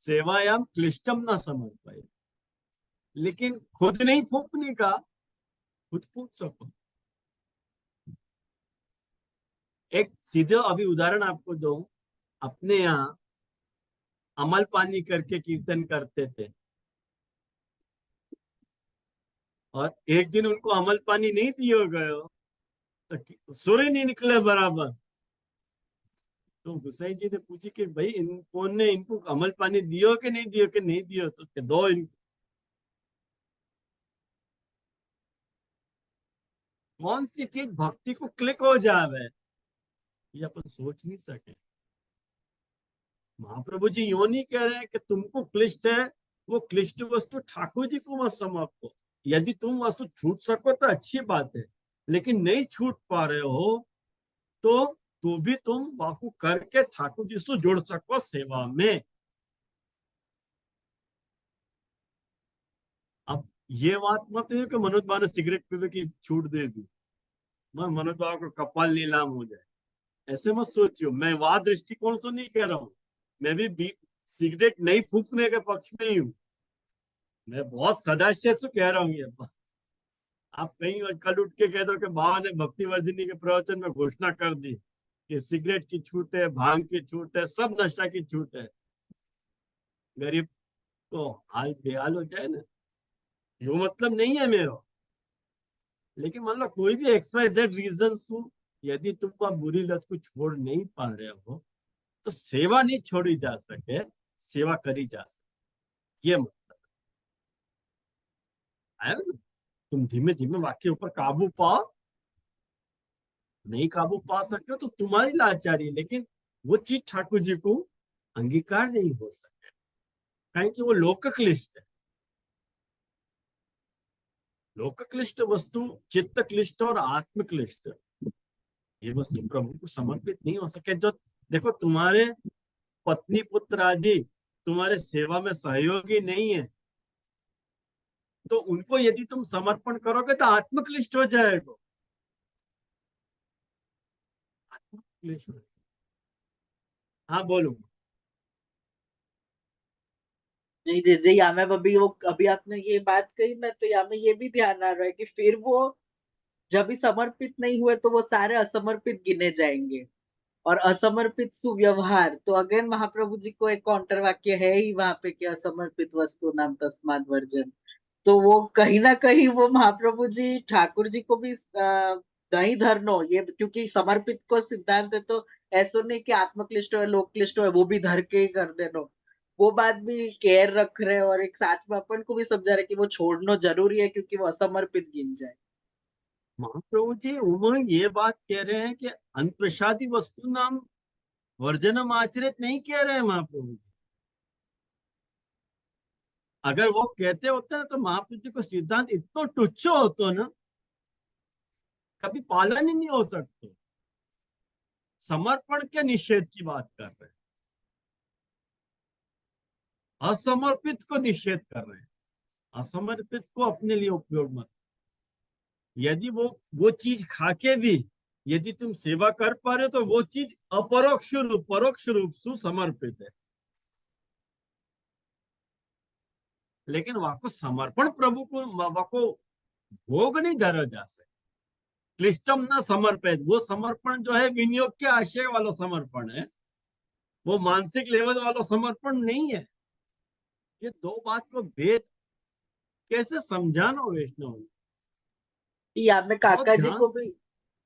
Speaker 1: सेवायाम क्लिष्टम ना समझ पाए, लेकिन खुद नहीं फूंकने का, खुद फूंक सको। एक सीधे अभी उदाहरण आपको दो, अपने यहाँ अमल पानी करके कीर्तन करते थे और एक दिन उनको अमल पानी नहीं दिया गया तो सुर ही नहीं निकले बराबर। तो गुसाई जी ने पूछी कि भाई इन कौन ने इनको अमल पानी दियो कि नहीं दियो? कि नहीं दियो तो दो इनको। कौन सी चीज भक्ति को क्लिक हो जावे ये अपन सोच नहीं सके। महाप्रभु जी यूं नहीं कह रहे हैं कि तुमको क्लिष्ट है, वो क्लिष्ट वस्तु ठाकुर जी को मत समर्पो। यदि तुम वस्तु छूट सको तो अच्छी बात है, लेकिन नहीं छूट पा रहे हो तो भी तुम वाकु करके ठाकुर जी से जुड़ सको सेवा में। अब ये बात मत है कि मनोज बाबा ने सिगरेट पीने की छूट दे दी, मनोज बाबा को कपाल नीलाम हो जाए, ऐसे मत सोचियो। मैं वहां दृष्टिकोण से नहीं कह रहा हूँ, मैं भी सिगरेट नहीं फूकने के पक्ष में ही हूँ। मैं बहुत सदाशय से कह रहा हूँ ये बात। आप कहीं कल उठ के कह दो कि बाबा ने भक्ति वर्धिनी के प्रवचन में घोषणा कर दी कि सिगरेट की छूट है, भांग की छूट है, सब नशा की छूट है, गरीब तो हाल बेहाल हो जाए ना। वो मतलब नहीं है मेरा, लेकिन मान लो कोई भी XYZ रीजन हो, यदि तुम आप बुरी लत को छोड़ नहीं पा रहे हो तो सेवा नहीं छोड़ी जा सके, सेवा करी जा सके, ये मतलब आया ना। तुम धीमे धीमे वाक्य ऊपर काबू पाओ, नहीं काबू पा सकते हो तो तुम्हारी लाचारी, लेकिन वो चीज ठाकुर जी को अंगीकार नहीं हो सके, कहीं कि वो लोक क्लिष्ट है। लोक क्लिष्ट वस्तु, चित्त क्लिष्ट और आत्म क्लिष्ट, ये वस्तु प्रभु को समर्पित नहीं हो सके। जो देखो तुम्हारे पत्नी पुत्र आदि तुम्हारे सेवा में सहयोगी नहीं है, तो उनको यदि तुम समर्पण करोगे तो आत्म क्लिष्ट हो जाएगा, आत्म क्लिष्ट। हाँ बोलो।
Speaker 3: नहीं जी जी, यहाँ में अभी आपने ये बात कही ना, तो यहाँ में ये भी ध्यान आ रहा है कि फिर वो जब भी समर्पित नहीं हुए तो वो सारे असमर्पित गिने जाएंगे। और असमर्पित सुव्यवहार, तो अगेन महाप्रभु जी को एक काउंटर वाक्य है ही वहां पे कि असमर्पित वस्तु नाम तस्माद वर्जन। तो वो कहीं ना कहीं वो महाप्रभु जी ठाकुर जी को भी नहीं धरनो ये, क्योंकि समर्पित को सिद्धांत है, तो ऐसा नहीं कि आत्मक्लिष्ट हो लोकक्लिष्ट हो वो भी धर के ही कर देनो। वो बात भी केयर रख रहे हैं, और एक साथ में अपन को भी समझा रहे कि वो छोड़ना जरूरी है क्योंकि वो असमर्पित गिन जाए।
Speaker 1: महाप्रभु जी उमंग ये बात कह रहे हैं कि अंतप्रसादी वस्तु नाम वर्जनम आचरित नहीं कह रहे हैं महाप्रभु जी। अगर वो कहते होते ना तो महाप्रभु जी को सिद्धांत इतना तुच्छ होता ना, कभी पालन ही नहीं हो सकता। समर्पण के निषेध की बात कर रहे हैं, असमर्पित को निषेध कर रहे हैं। असमर्पित को अपने लिए उपयोग मत। यदि वो चीज खाके भी यदि तुम सेवा कर पा रहे हो तो वो चीज परोक्ष रूप से समर्पित है। लेकिन वाको समर्पण प्रभु को वाको भोग नहीं धरा जा सकता। क्लिष्टम ना समर्पित, वो समर्पण जो है विनियोग के आशय वाला समर्पण है, वो मानसिक लेवल वाला समर्पण नहीं है। ये दो बात को भेद कैसे समझाना वैष्णव।
Speaker 3: यहाँ में
Speaker 1: बहुत ध्यान।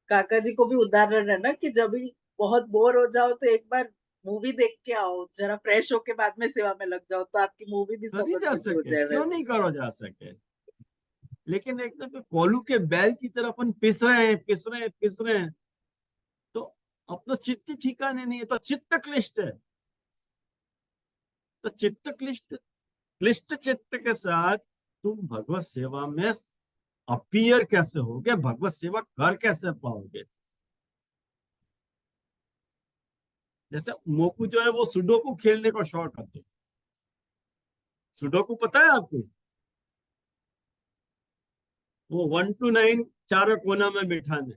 Speaker 3: काका जी को भी उदाहरण है ना कि जब भी बहुत बोर हो जाओ तो एक बार मूवी देख के आओ, जरा फ्रेश होके बाद में सेवा में लग जाओ, तो आपकी मूवी भी
Speaker 1: कभी जा
Speaker 3: समर्पित हो
Speaker 1: सके,
Speaker 3: जाए
Speaker 1: क्यों
Speaker 3: वैसे।
Speaker 1: नहीं करो जा सके। लेकिन एकदम कोलू के बैल की तरह अपन पिस रहे हैं तो अपना चित्त ठिकाने नहीं है, तो चित्त क्लिष्ट है। तो चित्त क्लिष्ट चित्त के साथ तुम भगवत सेवा में अपीयर कैसे होगे, भगवत सेवा कर कैसे पाओगे। जैसे मोकू जो है वो सुडोकू खेलने को शौक करते। सुडोकू पता है आपको? वो 1 to 9 चारों कोना में बिठाने।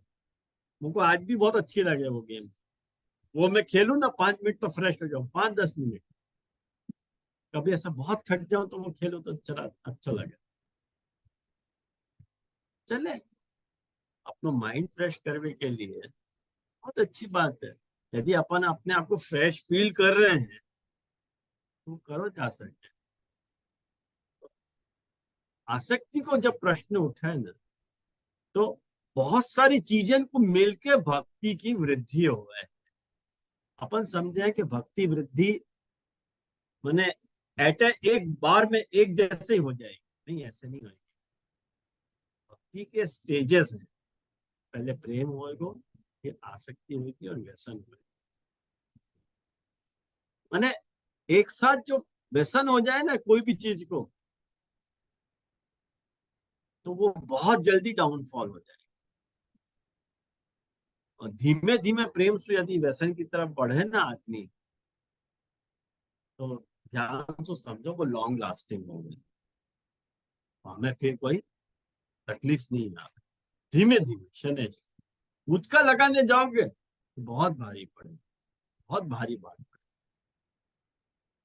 Speaker 1: मुझको आज भी बहुत अच्छी लगे वो गेम। वो मैं खेलूं ना 5 मिनट तो फ्रेश हो जाऊं, 5-10 मिनट। कभी ऐसा बहुत थक जाऊं तो वो खेलूं तो चला अच्छा लगे। चले अपना माइंड फ्रेश करने के लिए बहुत अच्छी बात है। यदि अपन अपने आप को फ्रेश फील कर रहे हैं तो करो जा सकते। आसक्ति को जब प्रश्न उठा है ना, तो बहुत सारी चीजें को मिलके भक्ति की वृद्धि हो है। अपन समझे कि भक्ति वृद्धि माने एट एक बार में एक जैसे ही हो जाएगी, नहीं ऐसे नहीं होगी। भक्ति के स्टेजेस हैं। पहले प्रेम होगा, फिर आसक्ति होगी और व्यसन होगा। माने एक साथ जो व्यसन हो जाए ना कोई भी चीज को, तो वो बहुत जल्दी डाउनफॉल हो जाए। और धीमे धीमे प्रेम से यदि व्यसन की तरफ बढ़े ना आदमी, तो ध्यान से समझो वो लॉन्ग लास्टिंग हो गई। हमें फिर कोई तकलीफ नहीं आ। धीमे धीमे शने उचका लगाने जाओगे तो बहुत भारी पड़े, बहुत भारी बात पड़े।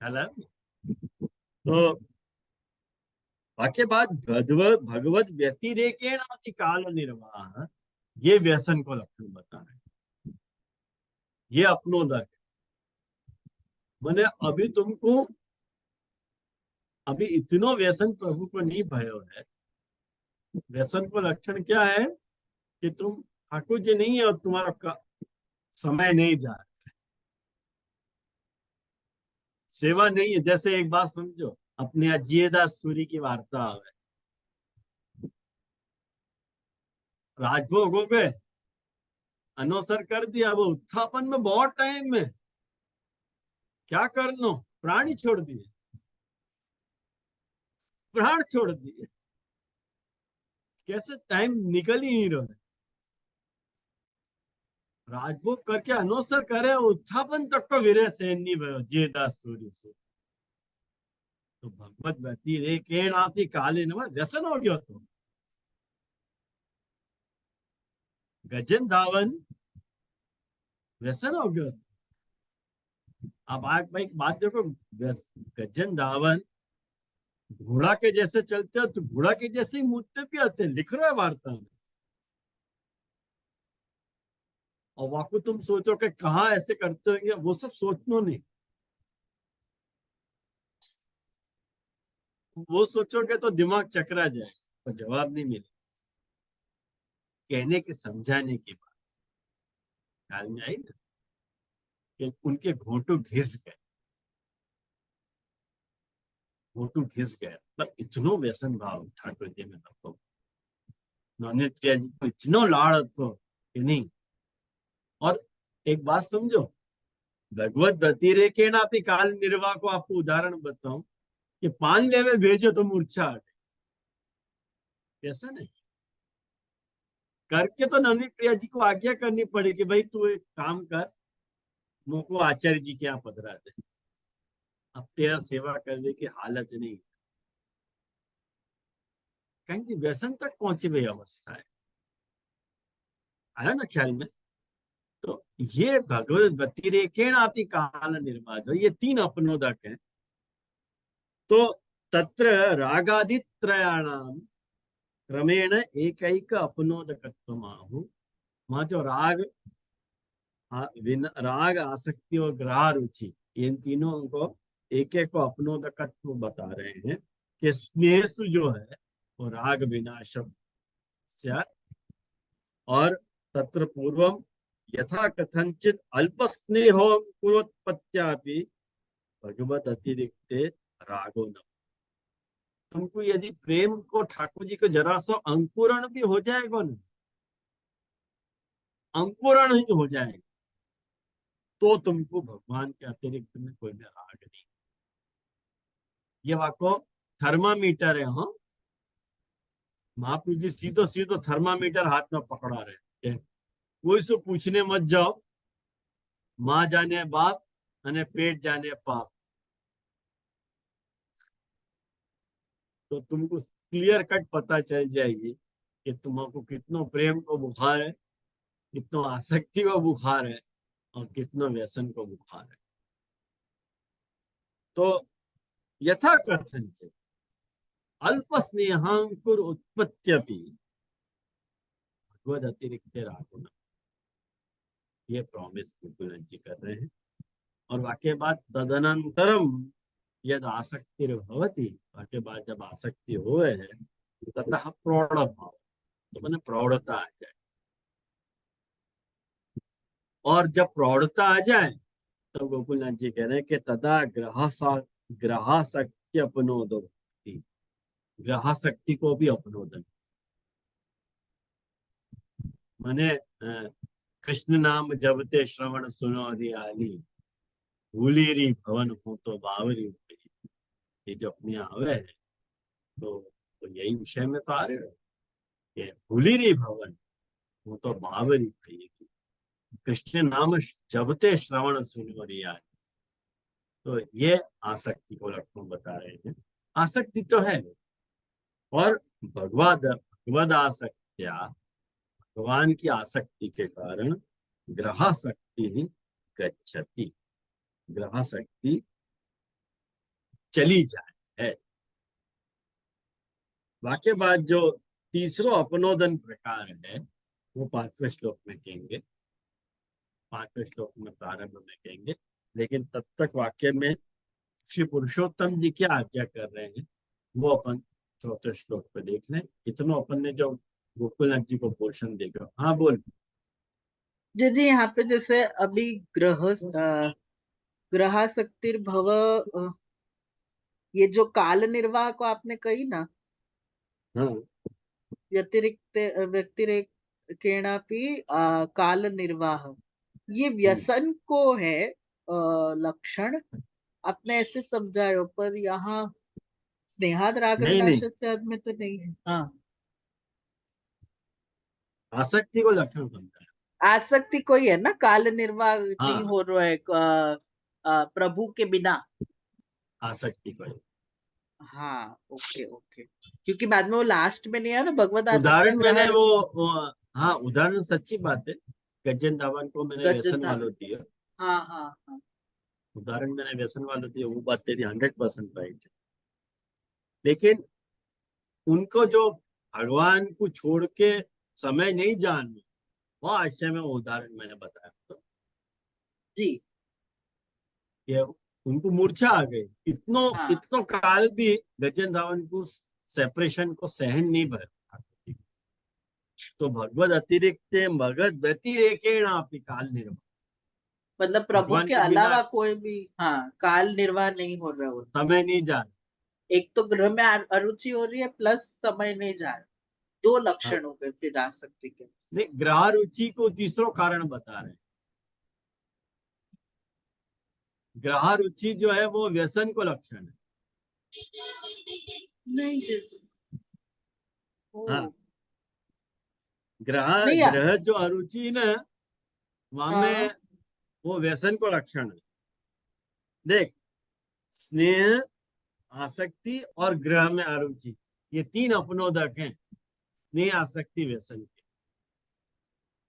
Speaker 1: ख्याल है? तो वाक्य बाद भगवत व्यतिरेकेण अति काल निर्वाह, ये व्यसन को लक्षण बता रहे। ये अपनोदक। मैंने अभी इतनो व्यसन प्रभु को नहीं भयो है। व्यसन को लक्षण क्या है कि तुम ठाकुर जी नहीं है और तुम्हारा समय नहीं जा रहा, सेवा नहीं है। जैसे एक बात समझो, अपने अजियदास सूरी की वार्ता है। राजभोग हो गए, अनवसर कर दिया, वो उत्थापन में बहुत टाइम में क्या करनो, प्राणी छोड़ दिए, प्राण छोड़ दिए। कैसे टाइम निकल ही नहीं रहा। राजभोग करके अनवसर करे, उत्थापन तक को विरह सहन नहीं भयो जियदास सूरी से। तो भगवत व्यतिरेकेण आपकी काले न व्यसन हो गया। तो गजन धावन व्यसन हो गया। अब आप भाई बात देखो, गजन दावन घोड़ा के जैसे चलते हो तो घोड़ा के जैसे ही मूर्ति भी आते हैं, लिख रहा है वार्ता में। और वाकु तुम सोचो कि कहाँ ऐसे करते होंगे, वो सब सोचना नहीं। वो सोचोगे तो दिमाग चकरा जाए और जवाब नहीं मिले। कहने के समझाने की बात ख्याल में आई ना, कि उनके घोटू घिस गए, घोटू घिस गए। पर इतनो व्यसन भाव ठाकुर जी में तो नौनित्य जी को इतनो लाड़ तो कि नहीं। और एक बात समझो, भगवत व्यतिरेकेण अपि काल निर्वाह को आपको उदाहरण बताऊं कि 5 लेवल भेजो तो मूर्छा आ गई, ऐसा नहीं करके तो नवनीत प्रिया जी को आज्ञा करनी पड़ी कि भाई तू एक काम कर, मुझको आचार्य जी के यहाँ पधरा दे, अब तेरा सेवा करने की हालत नहीं। कहीं व्यसन तक पहुंची हुई अवस्था है, आया ना ख्याल में। तो ये भगवत व्यतिरेकेण अपि काल निर्वाह, जो ये 3 अपनोदक है। तो तत्र रागादित्रयाणाम क्रमेण एकैक अपनोदकत्वमाहु। वहां जो राग, आसक्ति और ग्रह रुचि, इन तीनों को एक एक को अपनोदकत्व बता रहे हैं कि स्नेहसु जो है वो राग विनाशम स्यात्। और तत्र पूर्वम यथा कथंचित अल्प स्नेहो कुरोत्पत्त्यापि भगवत अतिरिक्ते रागो न। तुमको यदि प्रेम को ठाकुर जी को जरा सा अंकुरण भी हो जाएगा ना, अंकुरण ही हो जाएगा, तो तुमको भगवान के अतिरिक्त में कोई भी राग नहीं। ये वाको थर्मामीटर है। हाँ, महाप्रभु जी सीधो सीधो थर्मामीटर हाथ में पकड़ा रहे हैं। कोई से पूछने मत जाओ, माँ जाने बाप अने पेट जाने पाप। तो तुमको क्लियर कट पता चल जाएगी कि तुमको कितनो प्रेम को बुखार है, कितनो आसक्ति को बुखार है और कितनो व्यसन को बुखार है। तो यथा कथंचित अल्प स्नेहांकुर उत्पत्त्यपि भगवद अतिरिक्त रागुण, ये प्रॉमिस गोकुल जी कर रहे हैं। और वाक्य बाद तदनंतरम यद आसक्ति भवती, वाक्य बाद जब आसक्ति हुए है ततः प्रौढ़ भाव, तो मैंने प्रौढ़ता आ जाए। और जब प्रौढ़ता आ जाए तो गोकुलनाथ जी कह रहे हैं कि तदा ग्रहासक्ति अपनोदती, ग्रहासक्ति को भी अपनोदन, माने कृष्ण नाम जबते श्रवण सुनो हरियाली, भूली री भवन हो तो बावरी हुई। ये जो अपने आवे है तो यही विषय में तो आ रहे हो कि भूली री भवन हो तो बावरी हुई। कृष्ण नाम जबते श्रवण सुनो हरियाली, तो ये आसक्ति को लक्षण बता रहे हैं। आसक्ति तो है, और भगवद आसक्त्या, भगवान की आसक्ति के कारण ग्रहासक्ति ही गच्छति, ग्रहासक्ति चली जाए है। वाक्य बाद जो तीसरो अपनोदन प्रकार है वो 5वें श्लोक में कहेंगे, 5वें श्लोक में प्रारंभ में कहेंगे। लेकिन तब तक वाक्य में श्री पुरुषोत्तम जी क्या आज्ञा कर रहे हैं वो अपन 4थे श्लोक पे देख लें। इतना अपन ने जो गोकुलनाथ जी को पोषण देगा। हाँ बोल।
Speaker 3: जी यहाँ पे जैसे अभी ग्रहासक्तिर्भव, ये जो काल निर्वाह को आपने कही ना,
Speaker 1: हाँ
Speaker 3: व्यतिरिक्त व्यतिरेकेणापि काल निर्वाह, ये व्यसन को है लक्षण आपने ऐसे समझायो, पर यहाँ स्नेहाद राग
Speaker 1: नहीं नहीं,
Speaker 3: विनाश में तो नहीं है। हाँ,
Speaker 1: आसक्ति को लक्षण बनता है।
Speaker 3: आसक्ति कोई है ना, काल निर्वाह नहीं
Speaker 1: हाँ,
Speaker 3: हो रहा है प्रभु के बिना।
Speaker 1: आसक्ति को।
Speaker 3: हाँ, ओके ओके, क्योंकि बाद में वो लास्ट में नहीं है ना, भगवत आसक्ति
Speaker 1: उदाहरण मैंने वो हाँ उदाहरण सच्ची बात है, गजन दावन को मैंने व्यसन
Speaker 3: गजन,
Speaker 1: वालों दिया।
Speaker 3: हाँ हाँ हाँ,
Speaker 1: उदाहरण मैंने व्यसन वालों दिए, वो बात तेरी 100% राइट है। लेकिन उनको जो भगवान को छोड़ के समय नहीं जानना, वो आशय में वो उदाहरण मैंने बताया तो
Speaker 3: जी।
Speaker 1: कि उनको मूर्छा आ गई, इतनो
Speaker 3: हाँ
Speaker 1: इतनो काल भी गजेंद्र रावण को सेपरेशन को सहन नहीं भर। तो भगवत अतिरिक्त भगत व्यतिरेकेण अपि काल निर्वाह,
Speaker 3: मतलब प्रभु
Speaker 1: भगवान
Speaker 3: के
Speaker 1: के बिना
Speaker 3: अलावा कोई भी, हाँ, काल निर्वाह नहीं हो रहा हो।
Speaker 1: समय नहीं जान।
Speaker 3: एक तो ग्रह में अरुचि हो रही है, प्लस समय नहीं जा रहा। दो
Speaker 1: हाँ,
Speaker 3: लक्षण हो गए फिर आसक्ति के।
Speaker 1: नहीं, ग्रह रुचि को तीसरो कारण बता रहे हैं। ग्रह रुचि जो है वो व्यसन को लक्षण है।
Speaker 3: नहीं जी। ओ,
Speaker 1: हाँ, ग्रह
Speaker 3: नहीं
Speaker 1: ग्रह जो अरुचि ना, वहां में
Speaker 3: हाँ।
Speaker 1: वो व्यसन को लक्षण है। देख, स्नेह, आसक्ति और ग्रह में अरुचि, ये तीन अपनोदक हैं। स्नेह, आसक्ति, व्यसन के।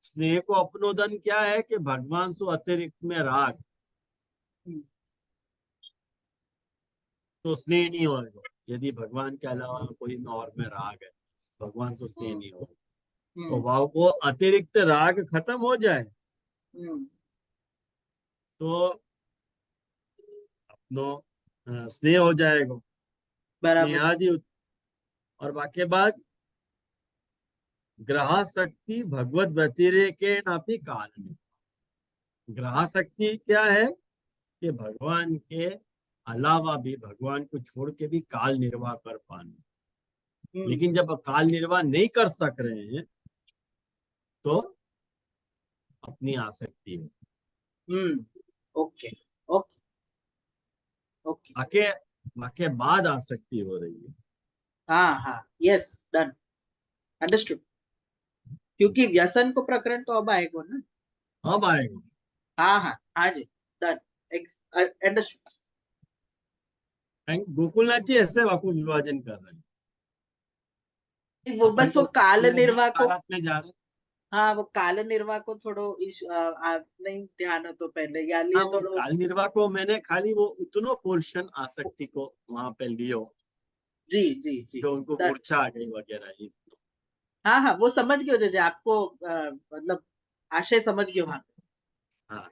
Speaker 1: स्नेह को अपनोदन क्या है कि भगवान से अतिरिक्त में राग, तो स्नेह नहीं होगा। यदि भगवान के अलावा कोई और में राग है, भगवान से स्नेह नहीं होगा। तो वो अतिरिक्त राग खत्म हो जाए तो अपनो स्नेह हो जाएगा।
Speaker 3: बराबर।
Speaker 1: स्नेह आदि और बाकी बाद ग्रह शक्ति भगवत व्यतिरेके नापि काल में। ग्रह शक्ति क्या है कि भगवान के अलावा भी, भगवान को छोड़ के भी काल निर्वाह कर पाना। लेकिन जब काल निर्वाह नहीं कर सक रहे हैं तो अपनी आसक्ति है।
Speaker 3: Okay okay okay.
Speaker 1: आके बाके बाद आसक्ति हो रही है।
Speaker 3: हाँ हाँ, यस, डन, अंडरस्टूड। क्योंकि व्यसन को प्रकरण तो अब आएगा ना।
Speaker 1: अब आएगा।
Speaker 3: हाँ हाँ हाँ जी, डन, अंडरस्टूड।
Speaker 1: गोकुलनाथ जी ऐसे वाकु विभाजन कर रहे हैं।
Speaker 3: वो
Speaker 1: अपन
Speaker 3: बस वो
Speaker 1: तो
Speaker 3: काल
Speaker 1: गोकुलनाथ जी
Speaker 3: निर्वाह
Speaker 1: की
Speaker 3: को,
Speaker 1: बारात में जा रहे हैं।
Speaker 3: हाँ, वो काल निर्वाह को थोड़ो नहीं ध्यान हो तो पहले या लिए
Speaker 1: हाँ, वो
Speaker 3: थोड़ो।
Speaker 1: काल निर्वाह को मैंने खाली वो उतनो पोर्शन आसक्ति को वहां पे लियो
Speaker 3: जी जी जी,
Speaker 1: जो उनको
Speaker 3: डन।
Speaker 1: मूर्छा आ गई वगैरह ये।
Speaker 3: हाँ हाँ, वो समझ गए हो, जो आपको मतलब आशय समझ गए वहां पे।
Speaker 1: हाँ,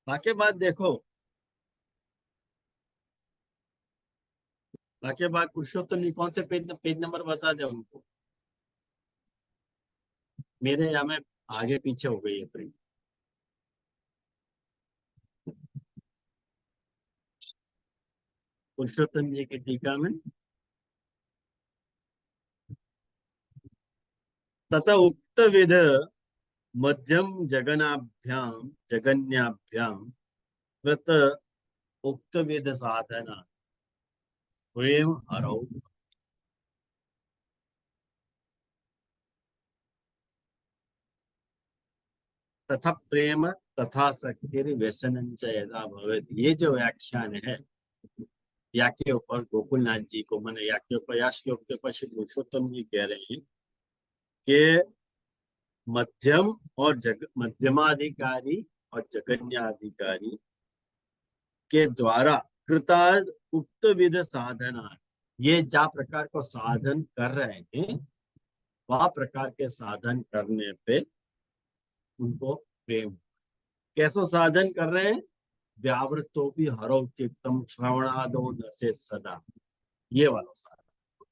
Speaker 1: बाकी बात देखो, बाकी बात पुरुषोत्तम जी कौन से पेज नंबर बता दे उनको। मेरे यहाँ में आगे पीछे हो गई है प्रिंट। पुरुषोत्तम जी की टीका में तथा उक्त विध मध्यम जगनाभ्याम जगन्याभ्याम कृत उक्त विध साधना प्रेम हरौ तथा प्रेम तथा शक्ति व्यसन यदा भवेत्। ये जो व्याख्यान है या के ऊपर गोकुलनाथ जी को, मैंने या के ऊपर, या श्लोक के ऊपर श्री पुरुषोत्तम जी कह रहे हैं कि मध्यम और मध्यमाधिकारी और जगन्याधिकारी के द्वारा कृतार्थ उक्त विध साधना, ये जा प्रकार को साधन कर रहे हैं, वह प्रकार के साधन करने पे उनको प्रेम। कैसो साधन कर रहे हैं? व्यावृतो भी हरो चित्तम श्रवणादो नशेत सदा, ये वाला साधन।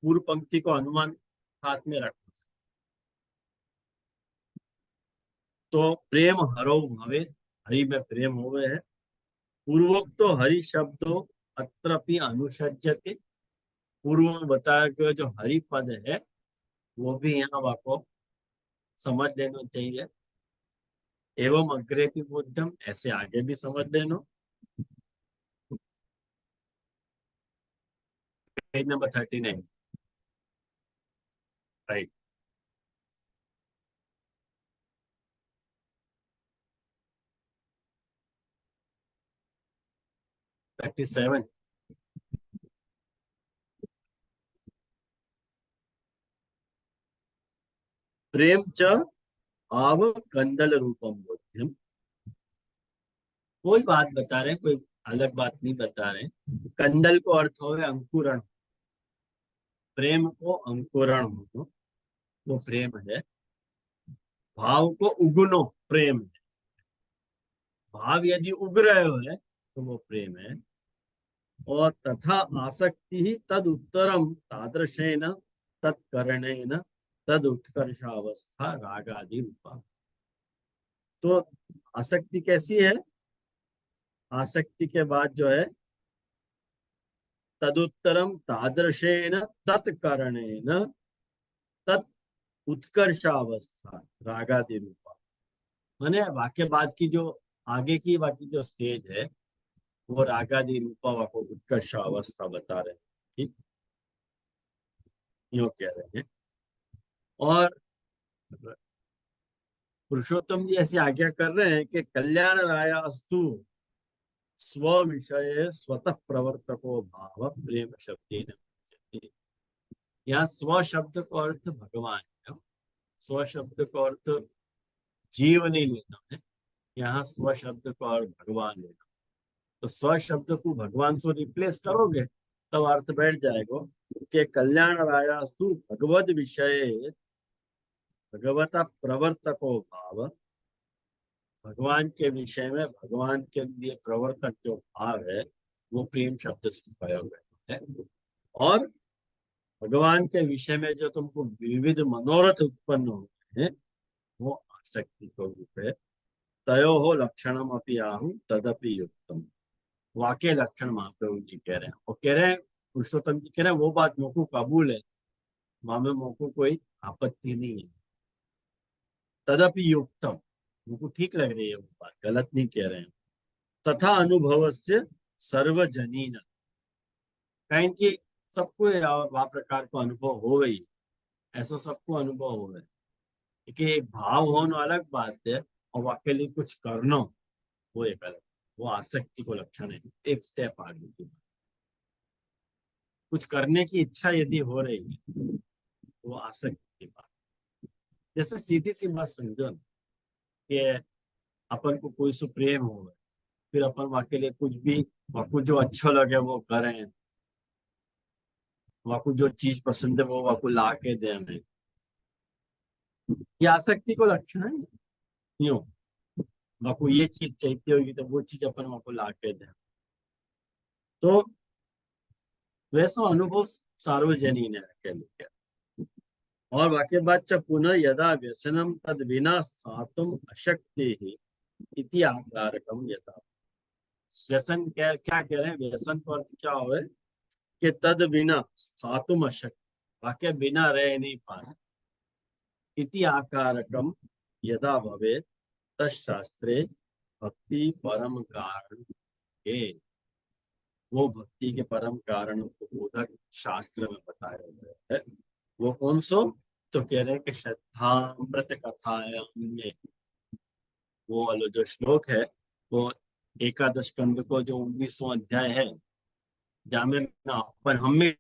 Speaker 1: पूर्व पंक्ति को अनुमान हाथ में रखना। तो प्रेम हरो भवे, हरि में प्रेम हो गए है। पूर्वोक्त तो हरि शब्दों अत्रपि अनुसज्जते, पूर्व में बताया गया जो हरि पद है वो भी यहाँ वाको समझ लेना चाहिए। एवं अग्रे भी बुद्धम, ऐसे आगे भी समझ लेना। Page number 39, right. 37। प्रेम च आव कंदल रूपम बुद्धिम कोई बात बता रहे हैं, कोई अलग बात नहीं बता रहे हैं। कंदल को अर्थ हो अंकुरण, प्रेम को अंकुरण हो वो प्रेम है। भाव को उगनो प्रेम है। भाव यदि उग रहे हो तो वो प्रेम है। और तथा आसक्ति ही तद उत्तरम तादृशेन तत्करणेन तद उत्कर्षावस्था रागादि रूपा। तो आसक्ति कैसी है? आसक्ति के बाद जो है तदुत्तरम तादृशेन तत्करणेन तत् उत्कर्षावस्था रागादि रूपा। माने वाक्य बाद की जो आगे की बाकी जो स्टेज है वो रागादि रूपा को उत्कर्षावस्था बता रहे हैं। ठीक, यूं कह रहे हैं। और पुरुषोत्तम जी ऐसी आज्ञा कर रहे हैं कि कल्याण राया अस्तु स्व विषय स्वतः प्रवर्तको भाव प्रेम शब्देन। यहाँ स्व शब्द को अर्थ भगवान है, स्व शब्द को अर्थ जीव नहीं लेना है, यहाँ स्व शब्द को अर्थ भगवान लेना। तो स्व शब्द को भगवान से रिप्लेस करोगे तब अर्थ बैठ जाएगा कि कल्याण रायास्तु भगवद विषय भगवता प्रवर्तको भाव। भगवान के विषय में भगवान के लिए प्रवर्तक जो भाव है वो प्रेम शब्द से प्रयोग है। और भगवान के विषय में जो तुमको विविध मनोरथ उत्पन्न होते हैं वो आसक्ति को रूप है। तयो हो लक्षणम अपि आहु तदपि युक्तम। वाक्य लक्षण महाप्रभु जी कह रहे हैं। वो कह रहे हैं, पुरुषोत्तम जी कह रहे हैं वो बात मोको कबूल है, वहां में मोको कोई आपत्ति नहीं है। तदपि युक्तम, मुझको ठीक लग रही है वो बात, गलत नहीं कह रहे हैं। तथा अनुभव से सर्वजनीन, कहीं कि सबको वह प्रकार का अनुभव हो गई, ऐसा सबको अनुभव हो गया कि एक भाव होना अलग बात है और वाकई लिए कुछ करना वो एक अलग, वो आसक्ति को लक्षण है। एक स्टेप आगे की, कुछ करने की इच्छा यदि हो रही है वो आसक्ति की बात। जैसे सीधी सी बात समझो कि अपन को कोई से प्रेम हो गया, फिर अपन वाकई लिए कुछ भी वाकु जो अच्छा लगे वो करें, वाकु जो चीज पसंद है वो वाकु ला के दे हमें, ये आसक्ति को लक्षण है। क्यों? वाकु ये चीज चाहिए होगी तो वो चीज अपन वाकु ला के दे। तो वैसा अनुभव सार्वजनीन है अकेले। और वाक्य बाद च पुनः यदा व्यसनम तद विना स्थातुम अशक्ति ही इति आकारकम यथा। व्यसन क्या क्या कह रहे हैं? व्यसन का अर्थ क्या हो कि तद बिना स्थातुम अशक्ति, वाक्य बिना रह नहीं पाए। इति आकारकम यदा भवे तशास्त्रे भक्ति परम कारण के, वो भक्ति के परम कारण को बोधक शास्त्र में बताया गया है। वो कौन सो? तो कह रहे हैं कि श्रद्धामृत कथायां में वो वाला जो श्लोक है वो एकादश स्कंद को जो 19वां अध्याय है, जहाँ में अपन हमें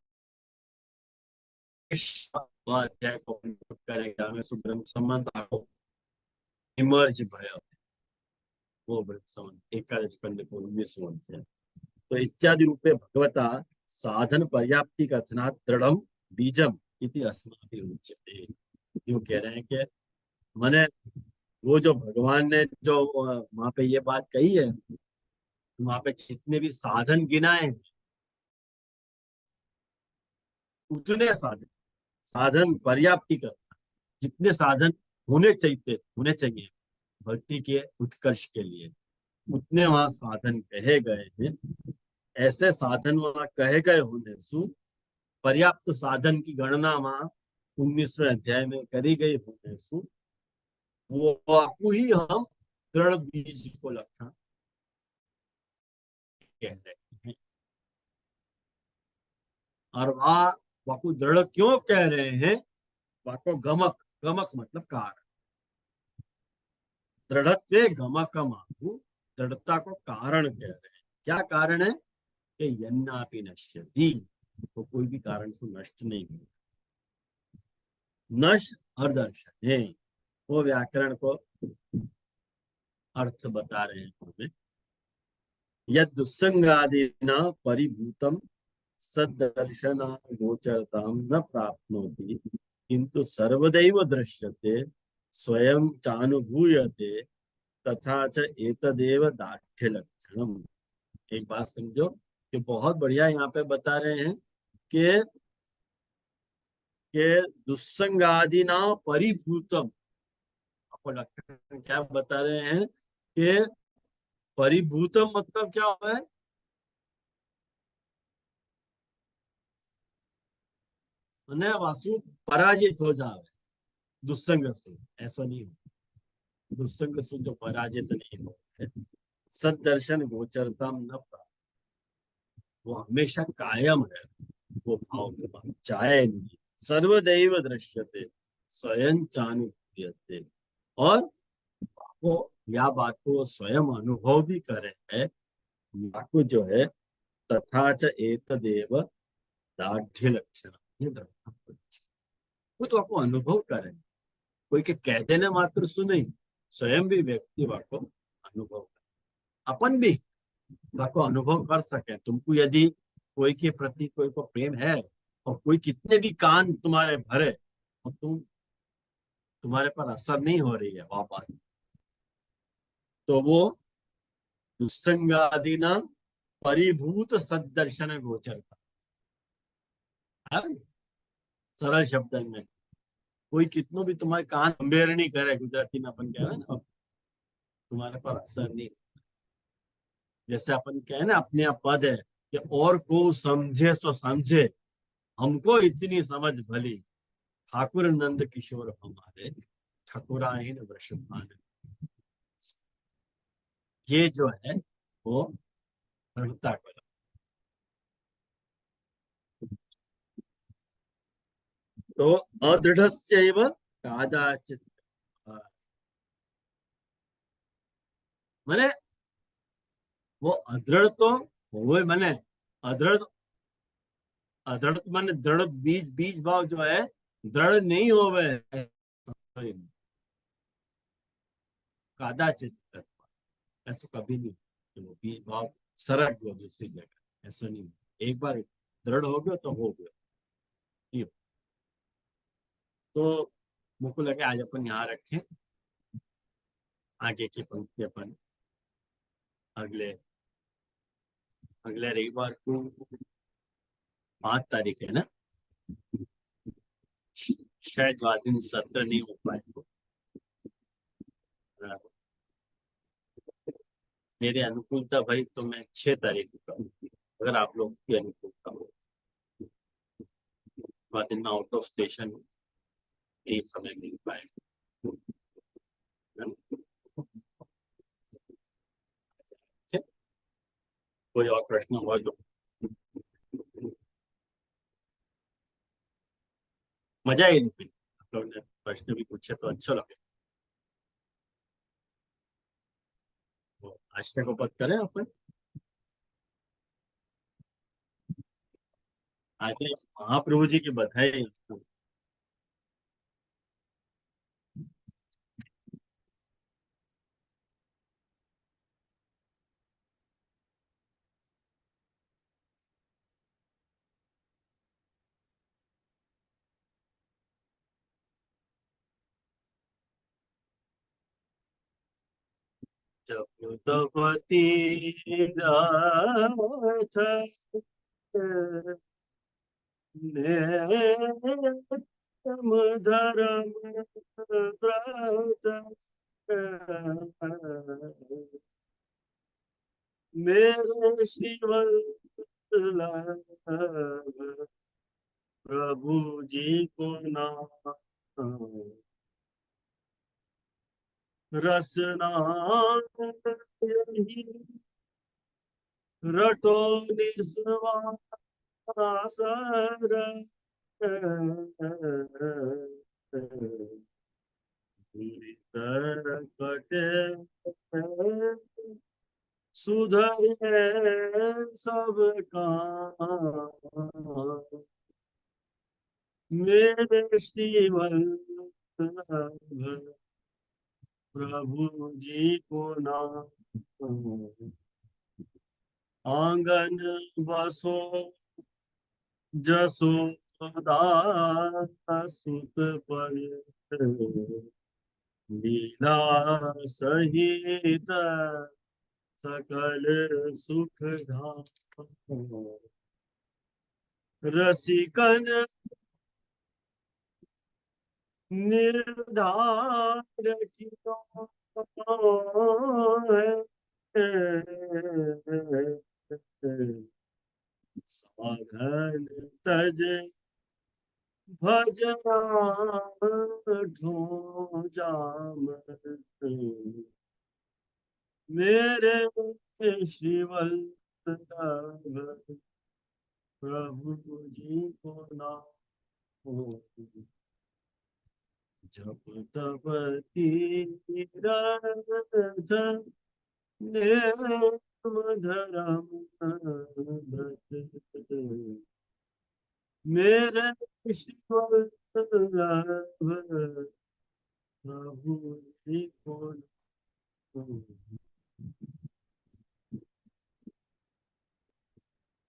Speaker 1: अध्याय को करेंगे, जहाँ में सुब्रह्म संबंध इमर्ज भयो, वो ब्रह्म संबंध एकादश स्कंद को 19वां अध्याय। तो इत्यादि रूपे भगवता साधन पर्याप्ति कथनात् दृढ़म बीजम इति अस्माभिः उच्यते। यूं कह रहे हैं कि मैंने वो जो भगवान ने जो वहां पे ये बात कही है, वहां पे जितने भी साधन गिनाए हैं उतने साधन, साधन पर्याप्ति करना, जितने साधन होने चाहिए भक्ति के उत्कर्ष के लिए, उतने वहां साधन कहे गए हैं। ऐसे साधन वहां कहे गए होने से पर्याप्त साधन की गणना वहां 19वें अध्याय में करी गई होने से वो आपको ही हम दृढ़ बीज को लक्षण कह रहे हैं। और वहां वाकु दृढ़ क्यों कह रहे हैं? वाको गमक, गमक मतलब कारण, दृढ़त्व गमक माहु, दृढ़ता को कारण कह रहे हैं। क्या कारण है? कि यन्नापि नश्यति, तो कोई भी कारण को नष्ट नहीं होगा। नष्ट और दर्शन है वो व्याकरण को अर्थ बता रहे हैं हमें यद दुस्संगादिना परिभूतम सद्दर्शन गोचरताम न प्राप्नोति किंतु सर्वदैव दृश्यते स्वयं चानुभूयते तथा च एतदेव दार्ढ्य लक्षणम। एक बात समझो कि बहुत बढ़िया यहाँ पे बता रहे हैं कि दुस्संगादिना परिभूतम, आपको लक्षण क्या बता रहे हैं कि परिभूतम मतलब क्या है? वासु पराजित हो जाए दुस्संग से, ऐसा नहीं हो। दुस्संग से जो पराजित नहीं हो है, सदर्शन गोचरतम न प्राप्त, वो हमेशा कायम है, वो भाव चाहे नहीं। सर्वदैव दृश्यते स्वयं चानुभूयते, और वो या बात को स्वयं अनुभव भी करे है, को जो है तथा च एतदेव दार्ढ्य लक्षण, वो तो आपको अनुभव करें, कोई के कह देने मात्र सुने, स्वयं भी व्यक्ति को अनुभव करे। अपन भी को अनुभव कर सके। तुमको यदि कोई के प्रति कोई को प्रेम है और कोई कितने भी कान तुम्हारे भरे और तुम्हारे पर असर नहीं हो रही है वह बात, तो वो दुस्संगादिना परिभूत सदर्शन गोचरता है। सरल शब्द में कोई कितनों भी तुम्हारे कान अंबेर नहीं करे, गुजराती में अपन कह रहे हैं ना, तुम्हारे पर असर नहीं। जैसे अपन कहे ना अपने आप पद है कि और को समझे सो समझे, हमको इतनी समझ भली, ठाकुर नंद किशोर हमारे ठाकुराहीन वृषभान। ये जो है वो दृढ़ता का, तो अदृढ़ कदाचित, मैंने वो अदृढ़ तो हुए, मैंने अदृढ़, अदृढ़ माने दृढ़, बीज बीज भाव जो है दृढ़ नहीं होवे, कदाचित, ऐसा कभी नहीं कि वो बीज भाव सरक गया दूसरी जगह, ऐसा नहीं। एक बार दृढ़ हो गया तो हो गया। ये तो मुझको लगे आज अपन यहाँ रखें, आगे की पंक्ति अपन अगले अगले रविवार को, 5 तारीख है ना, शायद वह दिन सत्र नहीं हो पाएगा। मेरे अनुकूलता भाई तो मैं 6 तारीख को करूँ, अगर आप लोग की अनुकूलता हो। वह दिन में आउट ऑफ स्टेशन एक समय मिल पाएगा। कोई और प्रश्न हुआ जो मजा आई, लेकिन आप लोगों ने प्रश्न भी पूछे तो अच्छा लगे। तो आश्रय को पद करें अपन आज महाप्रभु जी की बधाई। जब तपति धर्म मेरे शिव प्रभु जी को नाम रसना रटो निस्वार कटे सुधरे सब काम मेरे श्रीवल्लभ प्रभु जी को नाम आंगन बसो जसोदा सुत पर लीला सहित सकल सुख धाम। रसिकन निर्धार कियो है। साधन तज भजना ढो जाम। मेरे श्रीवल्लभ प्रभु जी को नाम। जप तप तीरथ नेम धर्म व्रत। मेरे शिवल्लभ प्रभु जी को नाम।